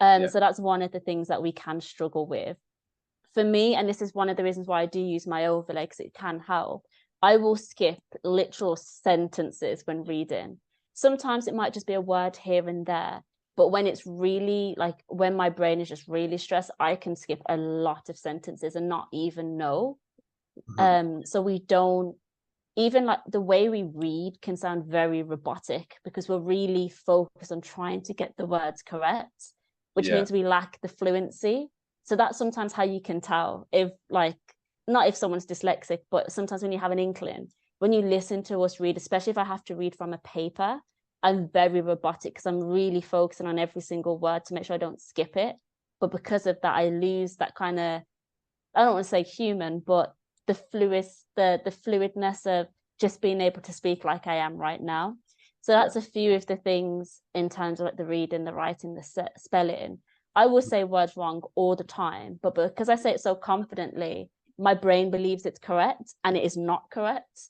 So that's one of the things that we can struggle with. For me, and this is one of the reasons why I do use my overlay because it can help, I will skip literal sentences when reading. Sometimes it might just be a word here and there, but when it's really like when my brain is just really stressed, I can skip a lot of sentences and not even know. So we don't even like the way we read can sound very robotic because we're really focused on trying to get the words correct, which means we lack the fluency. So that's sometimes how you can tell if like, not if someone's dyslexic, but sometimes when you have an inkling, when you listen to us read, especially if I have to read from a paper, I'm very robotic because I'm really focusing on every single word to make sure I don't skip it. But because of that, I lose that kind of, I don't want to say human, but the fluidness of just being able to speak like I am right now. So that's a few of the things in terms of like the reading, the writing, the spelling. I will say words wrong all the time, but because I say it so confidently, my brain believes it's correct and it is not correct,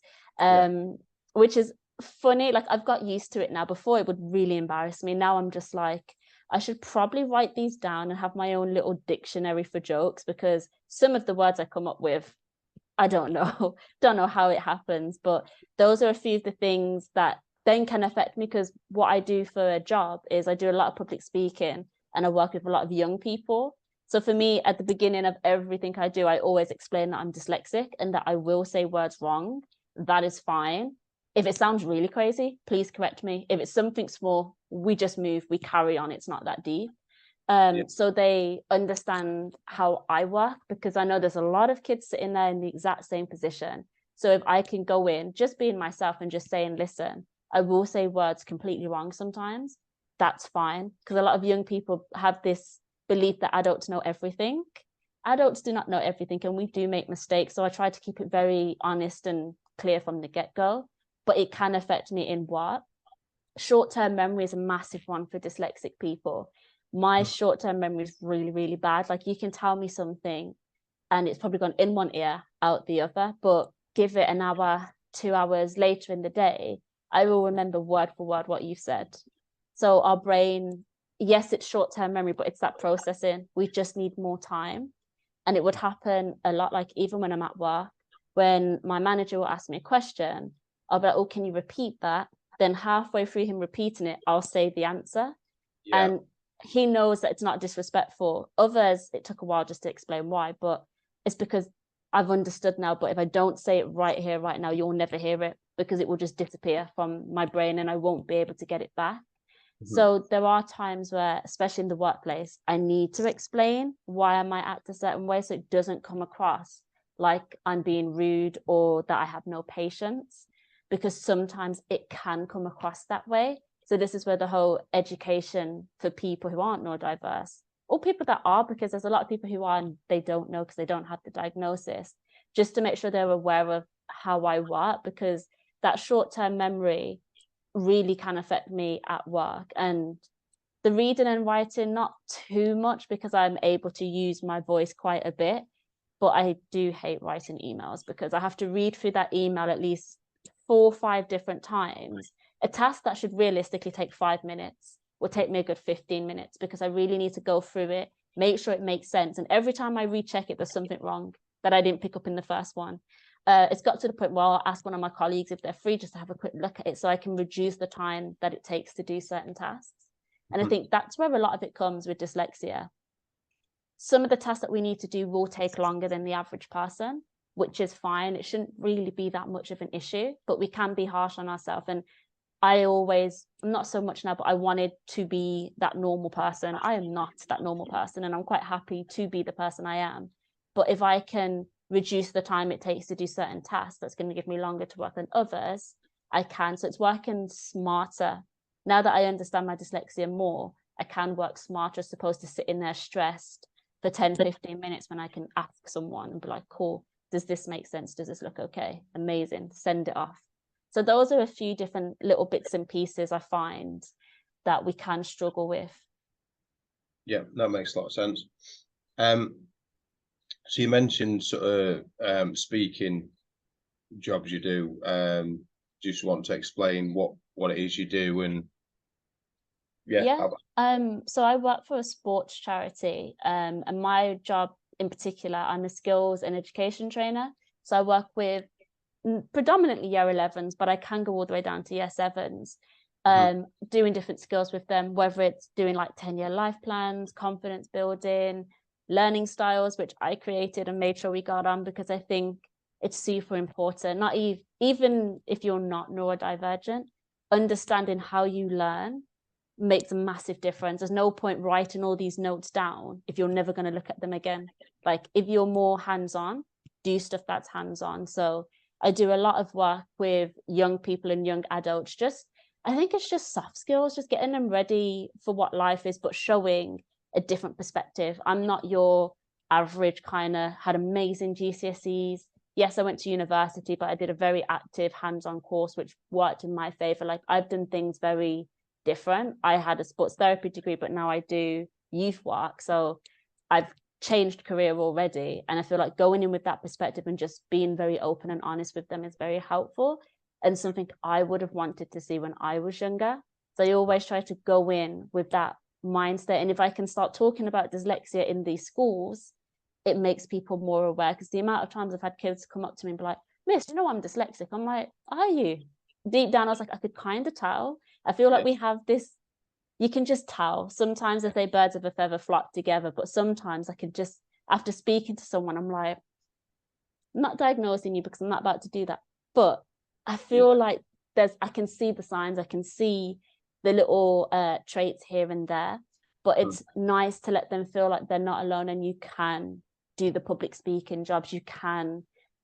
which is funny. Like I've got used to it now. Before it would really embarrass me. Now I'm just like, I should probably write these down and have my own little dictionary for jokes because some of the words I come up with, I don't know, don't know how it happens, but those are a few of the things that then can affect me because what I do for a job is I do a lot of public speaking and I work with a lot of young people. So for me, at the beginning of everything I do, I always explain that I'm dyslexic and that I will say words wrong. That is fine. If it sounds really crazy, please correct me. If it's something small, we just move, we carry on. It's not that deep. So they understand how I work because I know there's a lot of kids sitting there in the exact same position. So if I can go in, just being myself and just saying, listen, I will say words completely wrong sometimes. That's fine. Because a lot of young people have this belief that adults know everything. Adults do not know everything and we do make mistakes. So I try to keep it very honest and clear from the get-go, but it can affect me in work. Short-term memory is a massive one for dyslexic people. My short-term memory is really, really bad. Like you can tell me something and it's probably gone in one ear, out the other, but give it an hour, 2 hours later in the day, I will remember word for word what you said. So our brain, yes, it's short-term memory, but it's that processing. We just need more time. And it would happen a lot, like even when I'm at work, when my manager will ask me a question, I'll be like, oh, can you repeat that? Then halfway through him repeating it, I'll say the answer. And he knows that it's not disrespectful. Others, it took a while just to explain why, but it's because I've understood now. But if I don't say it right here, right now, you'll never hear it because it will just disappear from my brain and I won't be able to get it back. So there are times where, especially in the workplace, I need to explain why I might act a certain way so it doesn't come across like I'm being rude or that I have no patience, because sometimes it can come across that way. So this is where the whole education for people who aren't neurodiverse, or people that are, because there's a lot of people who are and they don't know because they don't have the diagnosis, just to make sure they're aware of how I work, because that short-term memory really can affect me at work. And the reading and writing, not too much because I'm able to use my voice quite a bit, but I do hate writing emails because I have to read through that email at least 4 or 5 different times. A task that should realistically take 5 minutes will take me a good 15 minutes because I really need to go through it, make sure it makes sense. And every time I recheck it, there's something wrong that I didn't pick up in the first one. It's got to the point where I'll ask one of my colleagues if they're free just to have a quick look at it so I can reduce the time that it takes to do certain tasks. And I think that's where a lot of it comes with dyslexia. some of the tasks that we need to do will take longer than the average person, which is fine. It shouldn't really be that much of an issue, but we can be harsh on ourselves. And I'm not so much now, but I wanted to be that normal person. I am not that normal person, and I'm quite happy to be the person I am. But if I can reduce the time it takes to do certain tasks, that's going to give me longer to work than others, I can. So it's working smarter. Now that I understand my dyslexia more, I can work smarter as opposed to sitting there stressed for 10, 15 minutes when I can ask someone and be like, cool, does this make sense? Does this look okay? Amazing, send it off. So those are a few different little bits and pieces I find that we can struggle with. Yeah, that makes a lot of sense. So you mentioned sort of speaking jobs you do. Just want to explain what it is you do and yeah. So I work for a sports charity, and my job in particular, I'm a skills and education trainer. So I work with predominantly year 11s, but I can go all the way down to year 7s, doing different skills with them, whether it's doing like 10-year life plans, confidence building, learning styles, which I created and made sure we got on, because I think it's super important. Not even if you're not neurodivergent, understanding how you learn makes a massive difference. There's no point writing all these notes down if you're never going to look at them again. Like if you're more hands-on, do stuff that's hands-on. So I do a lot of work with young people and young adults. I think it's just soft skills, just getting them ready for what life is, but showing a different perspective. I'm not your average kind of had amazing GCSEs. Yes, I went to university, but I did a very active hands-on course, which worked in my favor. Like I've done things very different. I had a sports therapy degree, but now I do youth work. So I've changed career already. And I feel like going in with that perspective and just being very open and honest with them is very helpful, and something I would have wanted to see when I was younger. So I always try to go in with that mindset. And if I can start talking about dyslexia in these schools, it makes people more aware. Because the amount of times I've had kids come up to me and be like, Miss, do you know I'm dyslexic? I'm like, are you? Deep down, I was like, I could kind of tell. I feel like we have this, you can just tell. Sometimes they say birds of a feather flock together, but sometimes I could just, after speaking to someone, I'm like, I'm not diagnosing you because I'm not about to do that. But I feel like I can see the signs, I can see the little traits here and there, but it's nice to let them feel like they're not alone, and you can do the public speaking jobs. You can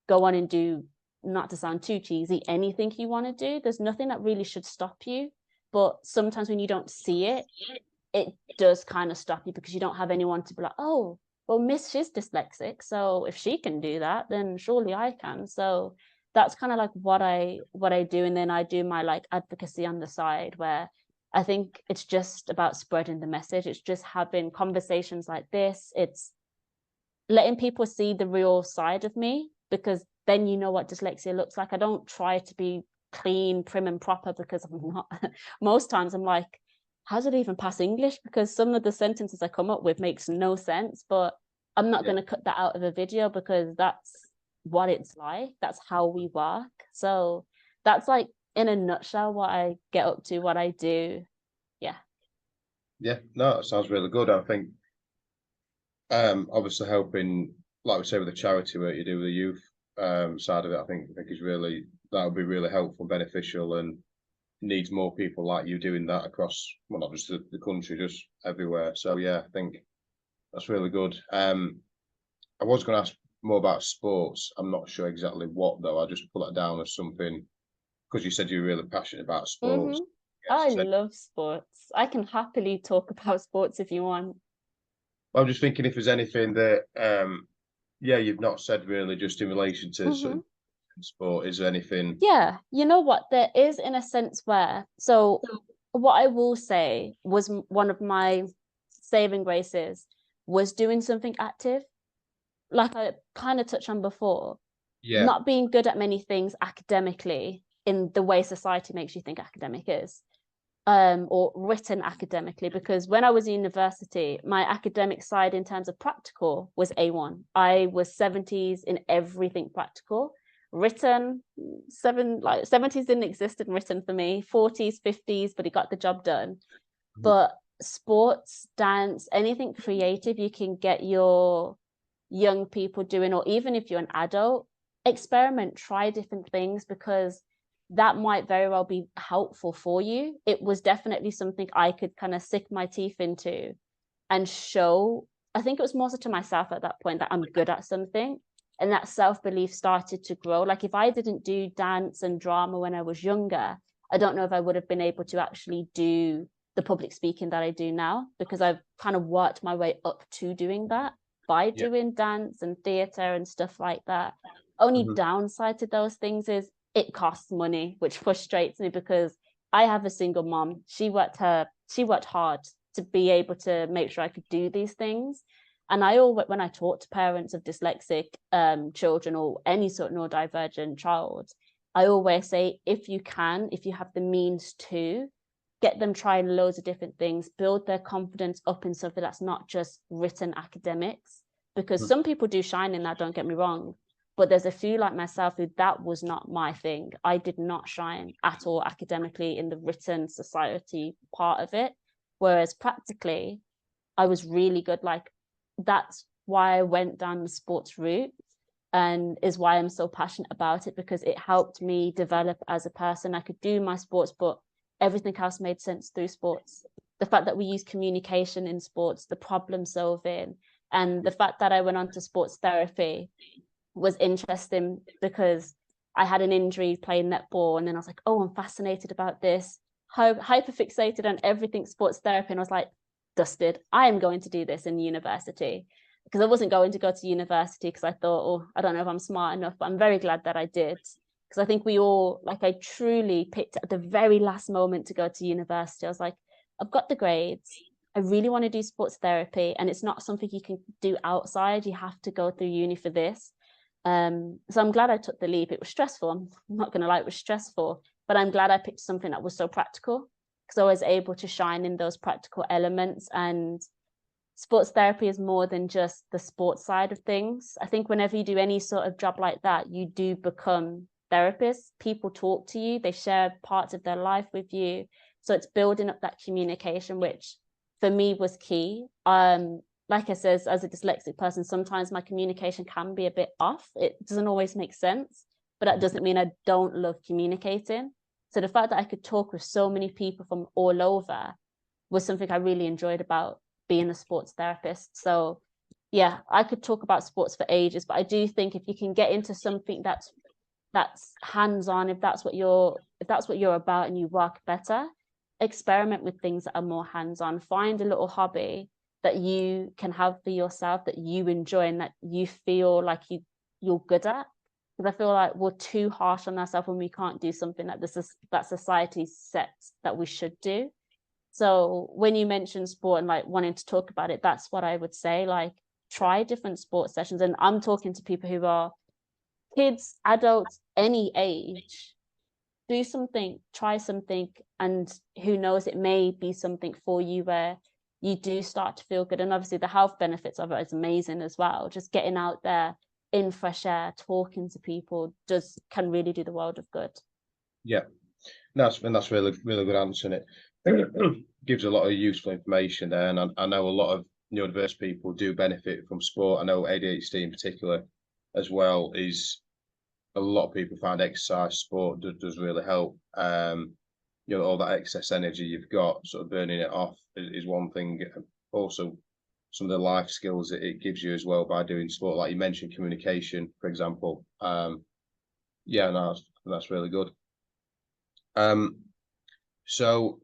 go on and do, not to sound too cheesy, anything you want to do. There's nothing that really should stop you. But sometimes when you don't see it, it does kind of stop you, because you don't have anyone to be like, oh, well, Miss, she's dyslexic, so if she can do that, then surely I can. So that's kind of like what I do. And then I do my like advocacy on the side, where I think it's just about spreading the message. It's just having conversations like this. It's letting people see the real side of me, because then you know what dyslexia looks like. I don't try to be clean, prim and proper, because I'm not. Most times I'm like, how's it even pass English? Because some of the sentences I come up with makes no sense, but I'm not going to cut that out of a video, because that's what it's like. That's how we work. So that's like in a nutshell what I get up to, what I do. Yeah, no, that sounds really good. I think obviously helping, like we say, with the charity work you do with the youth side of it, I think is really, that would be really helpful, beneficial, and needs more people like you doing that across, well, not just the country, just everywhere. So yeah, I think that's really good. I was going to ask more about sports. I'm not sure exactly what though. I just put that down as something because you said you're really passionate about sports. I love sports. I can happily talk about sports if you want. I'm just thinking if there's anything that you've not said really, just in relation to sort of sport. Is there anything? Yeah, you know what? There is, in a sense, where, so what I will say was one of my saving graces was doing something active. Like I kind of touched on before, not being good at many things academically in the way society makes you think academic is, or written academically, because when I was in university, my academic side in terms of practical was A1. I was 70s in everything practical. Written, 70s didn't exist in written for me, 40s, 50s, but it got the job done. But sports, dance, anything creative you can get your young people doing, or even if you're an adult, experiment, try different things, because that might very well be helpful for you. It was definitely something I could kind of sink my teeth into and show. I think it was more so to myself at that point that I'm good at something, and that self-belief started to grow. Like if I didn't do dance and drama when I was younger, I don't know if I would have been able to actually do the public speaking that I do now, because I've kind of worked my way up to doing that by doing dance and theater and stuff like that. Only downside to those things is it costs money, which frustrates me, because I have a single mom. She worked hard to be able to make sure I could do these things. And I always, when I talk to parents of dyslexic children or any sort of neurodivergent child, I always say, if you have the means to, get them trying loads of different things, build their confidence up in something that's not just written academics, because some people do shine in that, don't get me wrong, but there's a few like myself who that was not my thing. I did not shine at all academically in the written society part of it, whereas practically I was really good. Like that's why I went down the sports route, and is why I'm so passionate about it, because it helped me develop as a person. I could do my sports, but everything else made sense through sports. The fact that we use communication in sports, the problem solving, and the fact that I went on to sports therapy was interesting, because I had an injury playing netball, and then I was like, oh, I'm fascinated about this, hyper fixated on everything sports therapy, and I was like, dusted, I am going to do this in university, because I wasn't going to go to university because I thought, oh, I don't know if I'm smart enough, but I'm very glad that I did. Because I think we all, like, I truly picked at the very last moment to go to university. I was like, I've got the grades, I really want to do sports therapy, and it's not something you can do outside. You have to go through uni for this. So I'm glad I took the leap. It was stressful. I'm not going to lie, it was stressful, but I'm glad I picked something that was so practical, because I was able to shine in those practical elements. And sports therapy is more than just the sports side of things. I think whenever you do any sort of job like that, you do become therapists. People talk to you, they share parts of their life with you. So it's building up that communication, which for me was key. Like I said, as a dyslexic person, sometimes my communication can be a bit off. It doesn't always make sense, but that doesn't mean I don't love communicating. So the fact that I could talk with so many people from all over was something I really enjoyed about being a sports therapist. So yeah, I could talk about sports for ages, but I do think if you can get into something that's hands-on, if that's what you're about and you work better, experiment with things that are more hands-on. Find a little hobby that you can have for yourself, that you enjoy and that you feel like you're good at. Because I feel like we're too harsh on ourselves when we can't do something that society sets that we should do. So when you mention sport and like wanting to talk about it, that's what I would say. Like, try different sports sessions. And I'm talking to people who are kids, adults, any age. Do something, try something, and who knows, it may be something for you where you do start to feel good. And obviously the health benefits of it is amazing as well. Just getting out there in fresh air, talking to people can really do the world of good. Yeah, that's really good answer. And it gives a lot of useful information there. And I know a lot of neurodiverse people do benefit from sport. I know ADHD in particular as well is a lot of people find exercise, sport does really help. All that excess energy you've got, sort of burning it off is one thing. Also, some of the life skills that it gives you as well by doing sport, like you mentioned, communication, for example. Yeah, no, that's really good. So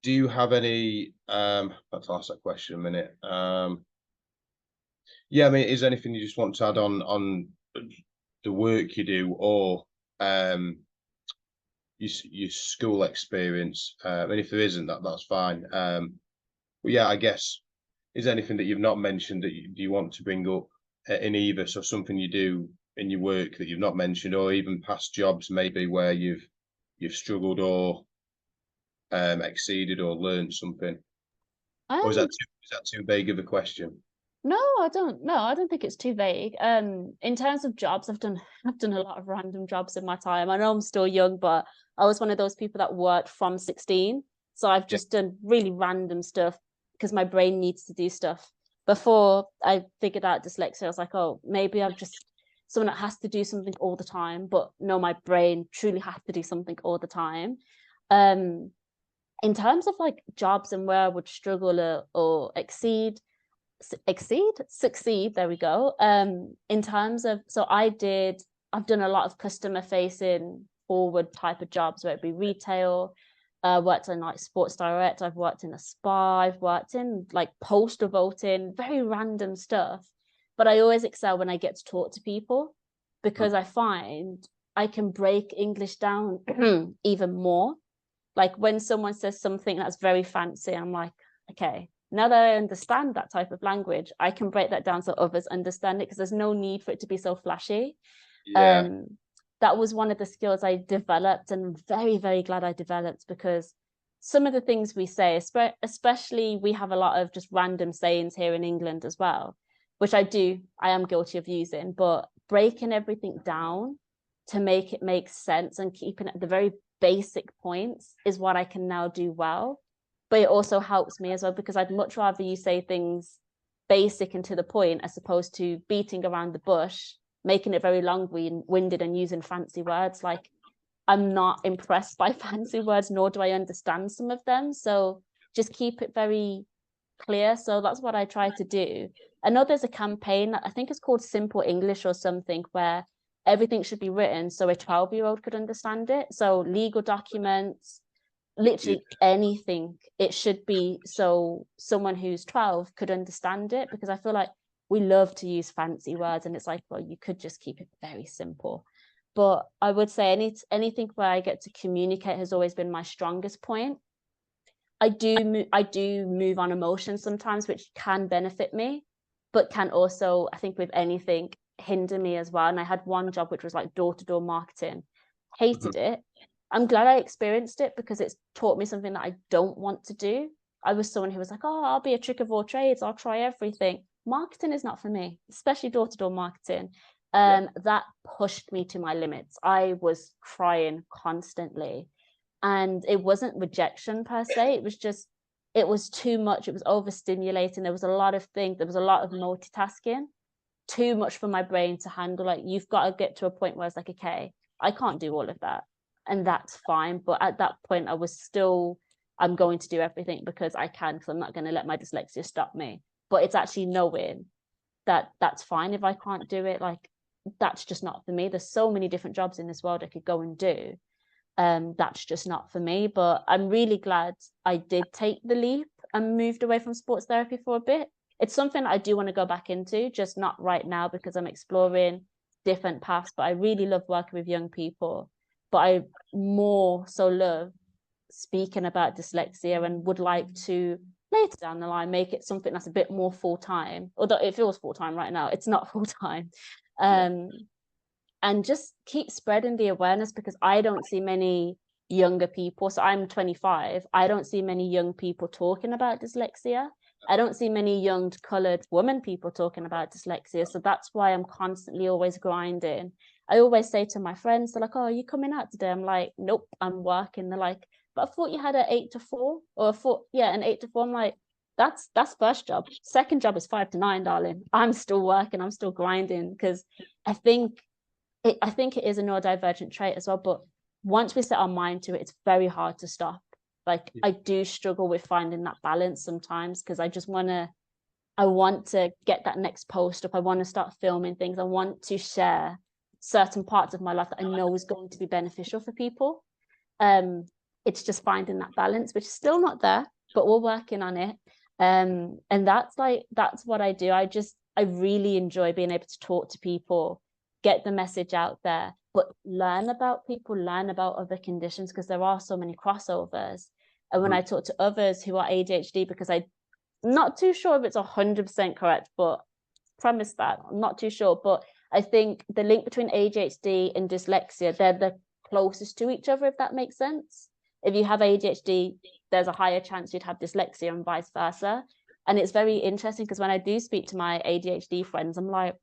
do you have any, let's ask that question a minute. Yeah, I mean, is there anything you just want to add on the work you do, or your school experience? And if there isn't, that's fine. But yeah, I guess, is there anything that you've not mentioned that you want to bring up in either? So something you do in your work that you've not mentioned, or even past jobs maybe where you've struggled or exceeded or learned something? Or is that too vague of a question? No, I don't think it's too vague. In terms of jobs, I've done a lot of random jobs in my time. I know I'm still young, but I was one of those people that worked from 16. So I've just done really random stuff because my brain needs to do stuff. Before I figured out dyslexia, I was like, oh, maybe I'm just someone that has to do something all the time. But no, my brain truly has to do something all the time. In terms of like jobs and where I would struggle or succeed, there we go. In terms of, so I've done a lot of customer facing forward type of jobs, whether it be retail, worked in like Sports Direct, I've worked in a spa, I've worked in like postal voting, very random stuff. But I always excel when I get to talk to people, because I find I can break English down even more. Like when someone says something that's very fancy, I'm like, okay, now that I understand that type of language, I can break that down so others understand it, because there's no need for it to be so flashy. Yeah. That was one of the skills I developed, and very, very glad I developed, because some of the things we say, especially we have a lot of just random sayings here in England as well, which I am guilty of using, but breaking everything down to make it make sense and keeping it at the very basic points is what I can now do well. But it also helps me as well, because I'd much rather you say things basic and to the point, as opposed to beating around the bush, making it very long-winded and using fancy words. Like, I'm not impressed by fancy words, nor do I understand some of them. So just keep it very clear. So that's what I try to do. I know there's a campaign, I think it's called Simple English or something, where everything should be written so a 12-year-old could understand it. So legal documents, literally anything, it should be so someone who's 12 could understand it, because I feel like we love to use fancy words, and it's like, well, you could just keep it very simple. But I would say anything where I get to communicate has always been my strongest point. I do move on emotions sometimes, which can benefit me, but can also, I think with anything, hinder me as well. And I had one job which was like door-to-door marketing. Hated it. I'm glad I experienced it, because it's taught me something that I don't want to do. I was someone who was like, oh, I'll be a trick of all trades, I'll try everything. Marketing is not for me, especially door-to-door marketing. That pushed me to my limits. I was crying constantly. And it wasn't rejection per se, it was just, it was too much, it was overstimulating, there was a lot of things, there was a lot of multitasking, too much for my brain to handle. Like, you've got to get to a point where it's like, okay, I can't do all of that, and that's fine. But at that point I was still, I'm going to do everything because I can, because I'm not going to let my dyslexia stop me. But it's actually knowing that that's fine if I can't do it. Like, that's just not for me. There's so many different jobs in this world I could go and do. That's just not for me. But I'm really glad I did take the leap and moved away from sports therapy for a bit. It's something I do want to go back into, just not right now, because I'm exploring different paths. But I really love working with young people. But I more so love speaking about dyslexia, and would like to later down the line make it something that's a bit more full-time. Although it feels full-time right now, it's not full-time. And just keep spreading the awareness, because I don't see many younger people. So I'm 25. I don't see many young people talking about dyslexia. I don't see many young colored women people talking about dyslexia. So that's why I'm constantly always grinding. I always say to my friends, they're like, oh, are you coming out today? I'm like, nope, I'm working. They're like, but I thought you had an 8 to 4 or an 8 to 4. I'm like, that's first job. Second job is 5 to 9, darling. I'm still working. I'm still grinding, because I think it is a neurodivergent trait as well. But once we set our mind to it, it's very hard to stop. Like, I do struggle with finding that balance sometimes, because I want to get that next post up. I want to start filming things. I want to share certain parts of my life that I know is going to be beneficial for people. It's just finding that balance, which is still not there, but we're working on it. And that's what I do. I really enjoy being able to talk to people, get the message out there, but learn about people, learn about other conditions, because there are so many crossovers. And when I talk to others who are ADHD, because I'm not too sure if it's 100% correct, but premise that I'm not too sure, but I think the link between ADHD and dyslexia, they're the closest to each other, if that makes sense. If you have ADHD, there's a higher chance you'd have dyslexia, and vice versa. And it's very interesting, because when I do speak to my ADHD friends, I'm like,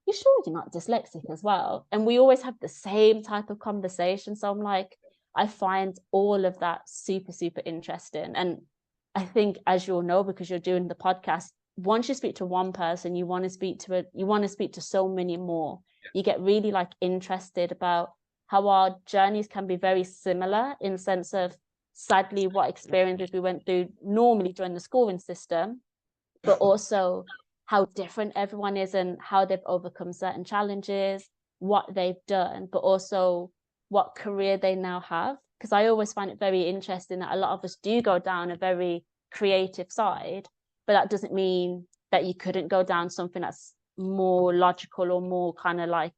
you sure you're not dyslexic as well? And we always have the same type of conversation. So I'm like, I find all of that super, super interesting. And I think, as you'll know, because you're doing the podcast, once you speak to one person, you want to speak to so many more. You get really like interested about how our journeys can be very similar in sense of, sadly, what experiences we went through normally during the schooling system, but also how different everyone is and how they've overcome certain challenges, what they've done, but also what career they now have. Because I always find it very interesting that a lot of us do go down a very creative side, but that doesn't mean that you couldn't go down something that's more logical or more kind of like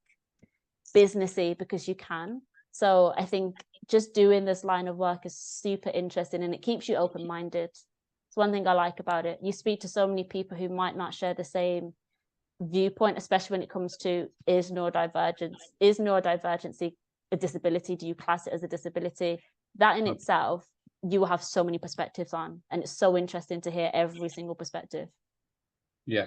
businessy, because you can. So I think just doing this line of work is super interesting, and it keeps you open-minded. It's one thing I like about it. You speak to so many people who might not share the same viewpoint, especially when it comes to, is neurodivergency a disability? Do you class it as a disability? That in itself, you will have so many perspectives on, and it's so interesting to hear every single perspective. Yeah,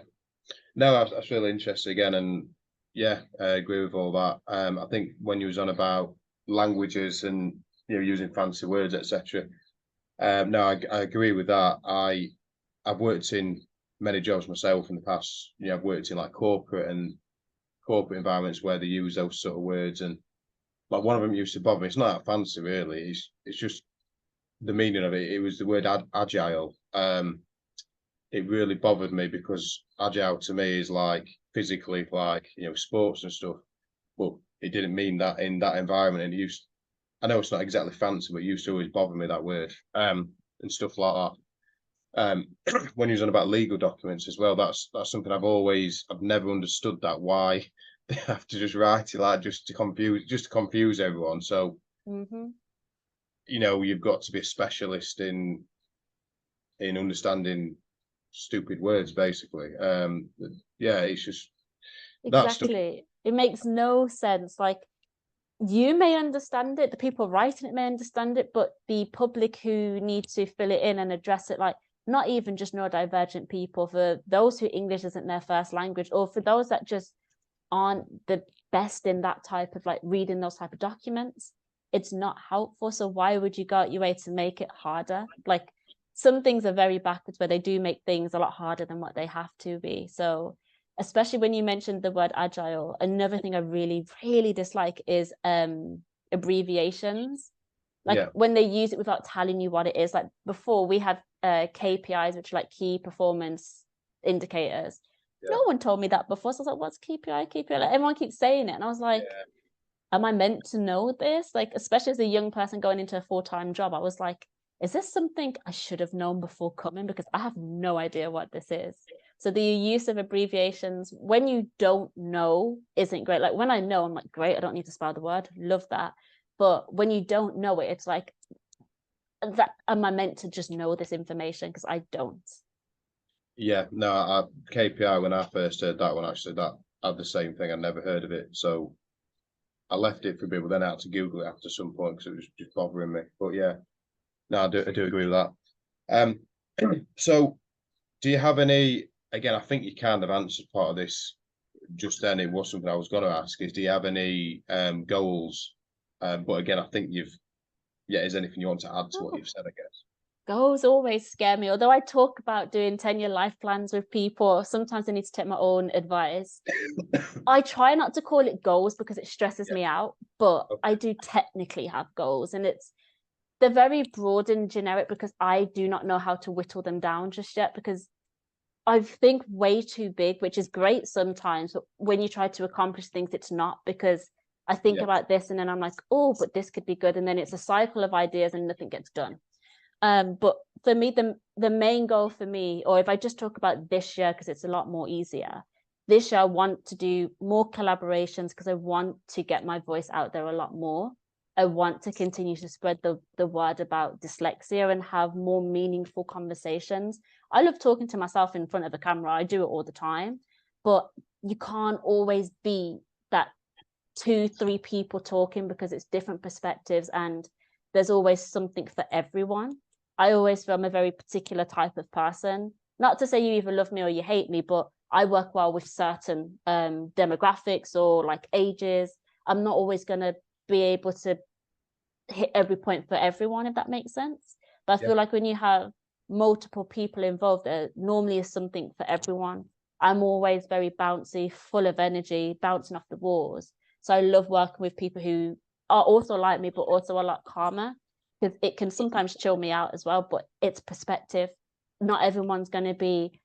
no, that's really interesting again, and yeah, I agree with all that. I think when you was on about languages and using fancy words, etc. No, I agree with that. I've worked in many jobs myself in the past. I've worked in like corporate environments where they use those sort of words, and like one of them used to bother me. It's not that fancy really. It's just the meaning of it. It was the word agile. It really bothered me because agile to me is like physically, like sports and stuff, but it didn't mean that in that environment. And I know it's not exactly fancy, but it used to always bother me, that word, and stuff like that. When you're on about legal documents as well, that's something I've never understood, that why they have to just write it like just to confuse everyone. So you've got to be a specialist in understanding stupid words, basically. Yeah, it's just exactly. It makes no sense. Like, you may understand it, the people writing it may understand it, but the public who need to fill it in and address it, like, not even just neurodivergent people, for those who English isn't their first language, or for those that just aren't the best in that type of like reading those type of documents, it's not helpful. So why would you go out your way to make it harder? Like, some things are very backwards where they do make things a lot harder than what they have to be. So especially when you mentioned the word agile, another thing I really, really dislike is abbreviations. Like when they use it without telling you what it is. Like before, we had KPIs, which are like key performance indicators. No one told me that before. So I was like, what's KPI? KPI? Like, everyone keeps saying it. And I was like, am I meant to know this? Like, especially as a young person going into a full-time job, I was like, is this something I should have known before coming? Because I have no idea what this is. So the use of abbreviations when you don't know isn't great. Like when I know, I'm like, great, I don't need to spell the word. Love that. But when you don't know it, it's like, that am I meant to just know this information? Because I don't. Yeah, no, KPI, when I first heard that one, actually, that had the same thing. I never heard of it. So I left it for a bit, but then I had to Google it after some point because it was just bothering me. But yeah, no, I do agree with that. So do you have any, again, I think you kind of answered part of this just then. It was something I was going to ask, is do you have any goals? But again, I think is there anything you want to add to what you've said, I guess? Goals always scare me. Although I talk about doing 10-year life plans with people, sometimes I need to take my own advice. I try not to call it goals because it stresses me out, but I do technically have goals, and they're very broad and generic because I do not know how to whittle them down just yet, because I think way too big, which is great sometimes, but when you try to accomplish things, it's not, because I think about this and then I'm like, oh, but this could be good. And then it's a cycle of ideas and nothing gets done. But for me, the main goal for me, or if I just talk about this year, because it's a lot more easier, this year I want to do more collaborations because I want to get my voice out there a lot more. I want to continue to spread the word about dyslexia and have more meaningful conversations. I love talking to myself in front of a camera. I do it all the time, but you can't always be that 2-3 people talking because it's different perspectives and there's always something for everyone. I always feel I'm a very particular type of person. Not to say you either love me or you hate me, but I work well with certain demographics or like ages. I'm not always going to be able to hit every point for everyone, if that makes sense. But I feel like when you have multiple people involved, there normally is something for everyone. I'm always very bouncy, full of energy, bouncing off the walls. So I love working with people who are also like me, but also a lot calmer, because it can sometimes chill me out as well. But it's perspective. Not everyone's going to be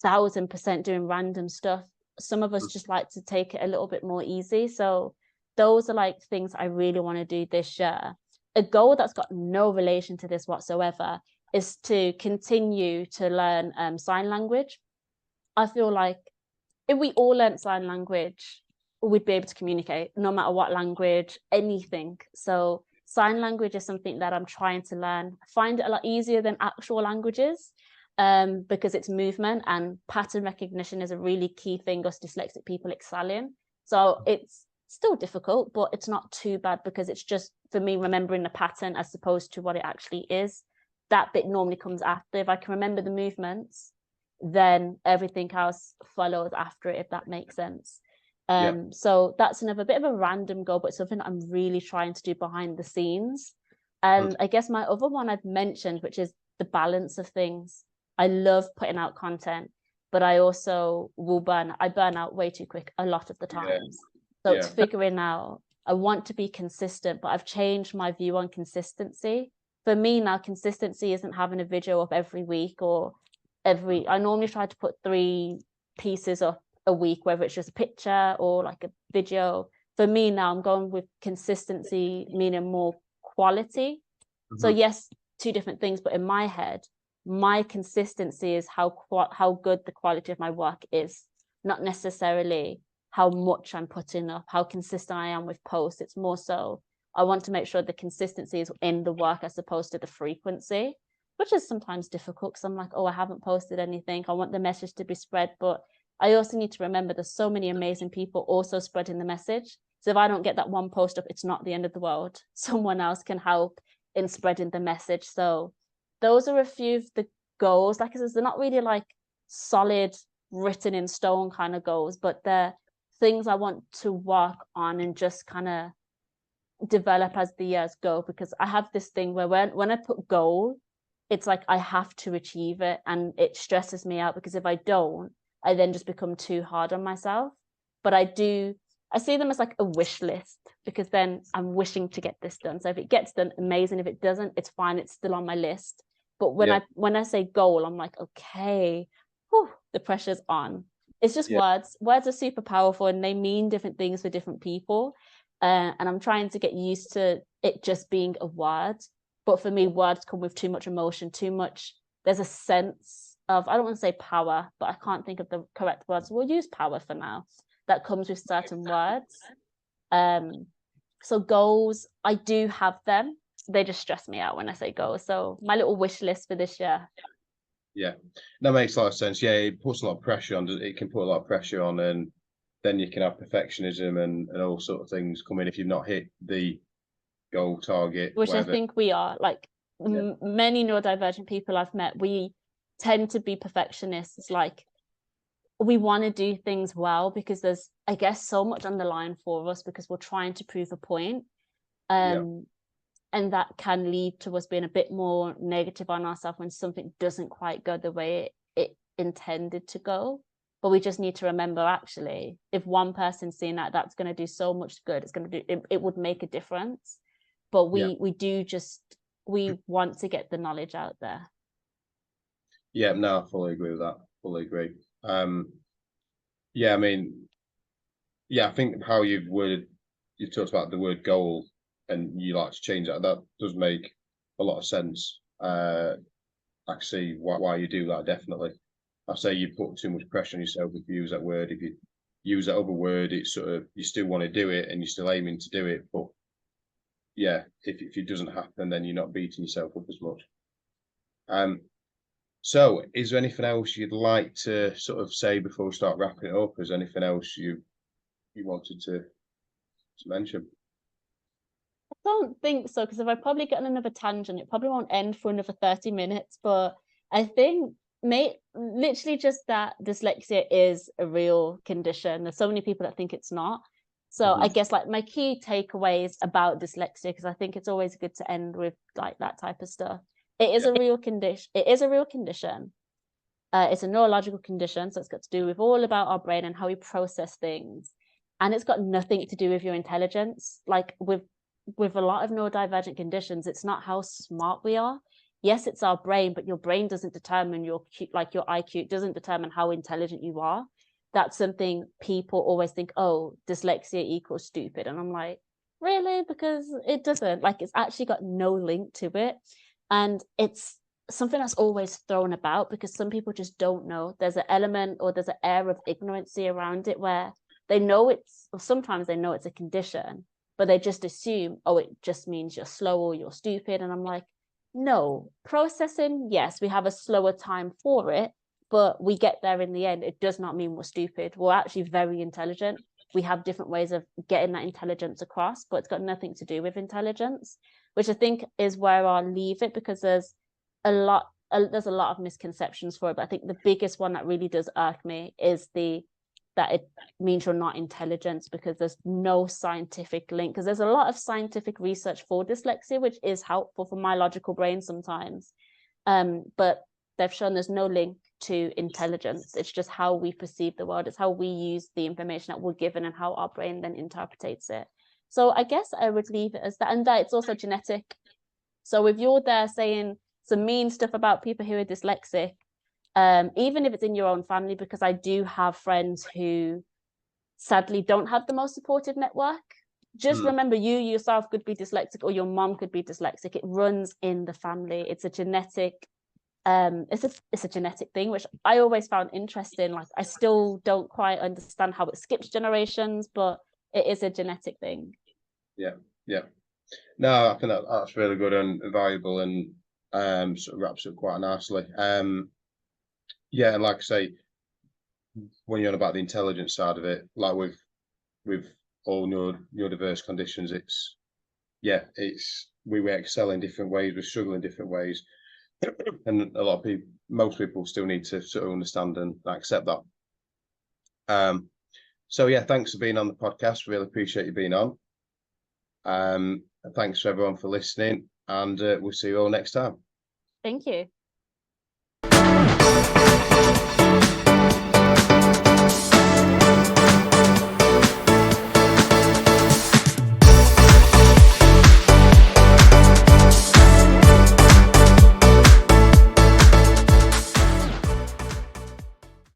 1,000% doing random stuff. Some of us just like to take it a little bit more easy. So those are like things I really want to do this year. A goal that's got no relation to this whatsoever is to continue to learn sign language. I feel like if we all learned sign language, we'd be able to communicate no matter what language, anything. So sign language is something that I'm trying to learn. I find it a lot easier than actual languages because it's movement, and pattern recognition is a really key thing us dyslexic people excel in. So it's still difficult, but it's not too bad because it's just, for me, remembering the pattern as opposed to what it actually is. That bit normally comes after. If I can remember the movements, then everything else follows after it, if that makes sense. So that's another bit of a random goal, but something I'm really trying to do behind the scenes. And I guess my other one I've mentioned, which is the balance of things. I love putting out content, but I also burn out way too quick a lot of the times. So it's figuring out, I want to be consistent, but I've changed my view on consistency. For me now, consistency isn't having a video up every week or I normally try to put 3 pieces up a week, whether it's just a picture or like a video. For me now, I'm going with consistency, meaning more quality. So yes, 2 different things, but in my head, my consistency is how good the quality of my work is, not necessarily how much I'm putting up, how consistent I am with posts. It's more so I want to make sure the consistency is in the work as opposed to the frequency, which is sometimes difficult because I'm like, oh, I haven't posted anything. I want the message to be spread. But I also need to remember there's so many amazing people also spreading the message. So if I don't get that one post up, it's not the end of the world. Someone else can help in spreading the message. So those are a few of the goals. Like I said, they're not really like solid, written in stone kind of goals, but they're things I want to work on and just kind of develop as the years go, because I have this thing where when I put goal, it's like I have to achieve it, and it stresses me out because if I don't, I then just become too hard on myself. But I see them as like a wish list, because then I'm wishing to get this done. So if it gets done, amazing. If it doesn't, it's fine. It's still on my list. But when I say goal, I'm like, okay, whew, the pressure's on. It's just words. Words are super powerful and they mean different things for different people. And I'm trying to get used to it just being a word. But for me, words come with too much emotion, there's a sense of, I don't want to say power, but I can't think of the correct words. We'll use power for now. That comes with certain words. So goals, I do have them. They just stress me out when I say goals. So my little wish list for this year. Yeah, that makes a lot of sense. Yeah, it puts a lot of pressure on. It can put a lot of pressure on, and then you can have perfectionism and all sort of things come in if you've not hit the goal target. Which I think we are. Like many neurodivergent people I've met, we tend to be perfectionists. Like we want to do things well because there's, I guess, so much on the line for us because we're trying to prove a point. And that can lead to us being a bit more negative on ourselves when something doesn't quite go the way it intended to go. But we just need to remember, actually, if one person's seeing that, that's going to do so much good. It would make a difference. But we want to get the knowledge out there. Yeah, no, I fully agree with that. Fully agree. Yeah, I mean, yeah, I think how you've talked about the word goal and you like to change that. That does make a lot of sense. I can see why you do that, definitely. I say you put too much pressure on yourself if you use that word. If you use that other word, it's sort of, you still want to do it and you're still aiming to do it. But yeah, if it doesn't happen, then you're not beating yourself up as much. So is there anything else you'd like to sort of say before we start wrapping it up? Is there anything else you wanted to mention? I don't think so, because if I probably get on another tangent, it probably won't end for another 30 minutes. But I think literally just that dyslexia is a real condition. There's so many people that think it's not. So I guess like my key takeaways about dyslexia, because I think it's always good to end with like that type of stuff. It is a real condition. It is a real condition. It's a neurological condition, so it's got to do with all about our brain and how we process things. And it's got nothing to do with your intelligence. Like with a lot of neurodivergent conditions, it's not how smart we are. Yes, it's our brain, but your brain doesn't determine your IQ. It doesn't determine how intelligent you are. That's something people always think, oh, dyslexia equals stupid. And I'm like, really? Because it doesn't. Like, it's actually got no link to it. And it's something that's always thrown about because some people just don't know. There's an element or there's an air of ignorancy around it where they know it's, or sometimes they know it's a condition, but they just assume, oh, it just means you're slow or you're stupid. And I'm like, no, processing, yes, we have a slower time for it, but we get there in the end. It does not mean we're stupid. We're actually very intelligent. We have different ways of getting that intelligence across, but it's got nothing to do with intelligence, which I think is where I'll leave it, because there's a lot of misconceptions for it. But I think the biggest one that really does irk me is that it means you're not intelligent, because there's no scientific link. Because there's a lot of scientific research for dyslexia, which is helpful for my logical brain sometimes. But they've shown there's no link to intelligence. It's just how we perceive the world. It's how we use the information that we're given and how our brain then interprets it. So I guess I would leave it as that. And that it's also genetic. So if you're there saying some mean stuff about people who are dyslexic, even if it's in your own family, because I do have friends who sadly don't have the most supportive network, just remember you yourself could be dyslexic, or your mom could be dyslexic. It runs in the family. It's a genetic it's a genetic thing, which I always found interesting. Like, I still don't quite understand how it skips generations, but it is a genetic thing. Yeah. No, I think that's really good and valuable, and sort of wraps up quite nicely. Yeah, and like I say, when you're on about the intelligence side of it, like with all neurodiverse conditions, we excel in different ways, we struggle in different ways, and a lot of people, most people, still need to sort of understand and accept that. So yeah, thanks for being on the podcast. Really appreciate you being on. Thanks to everyone for listening, and we'll see you all next time. Thank you.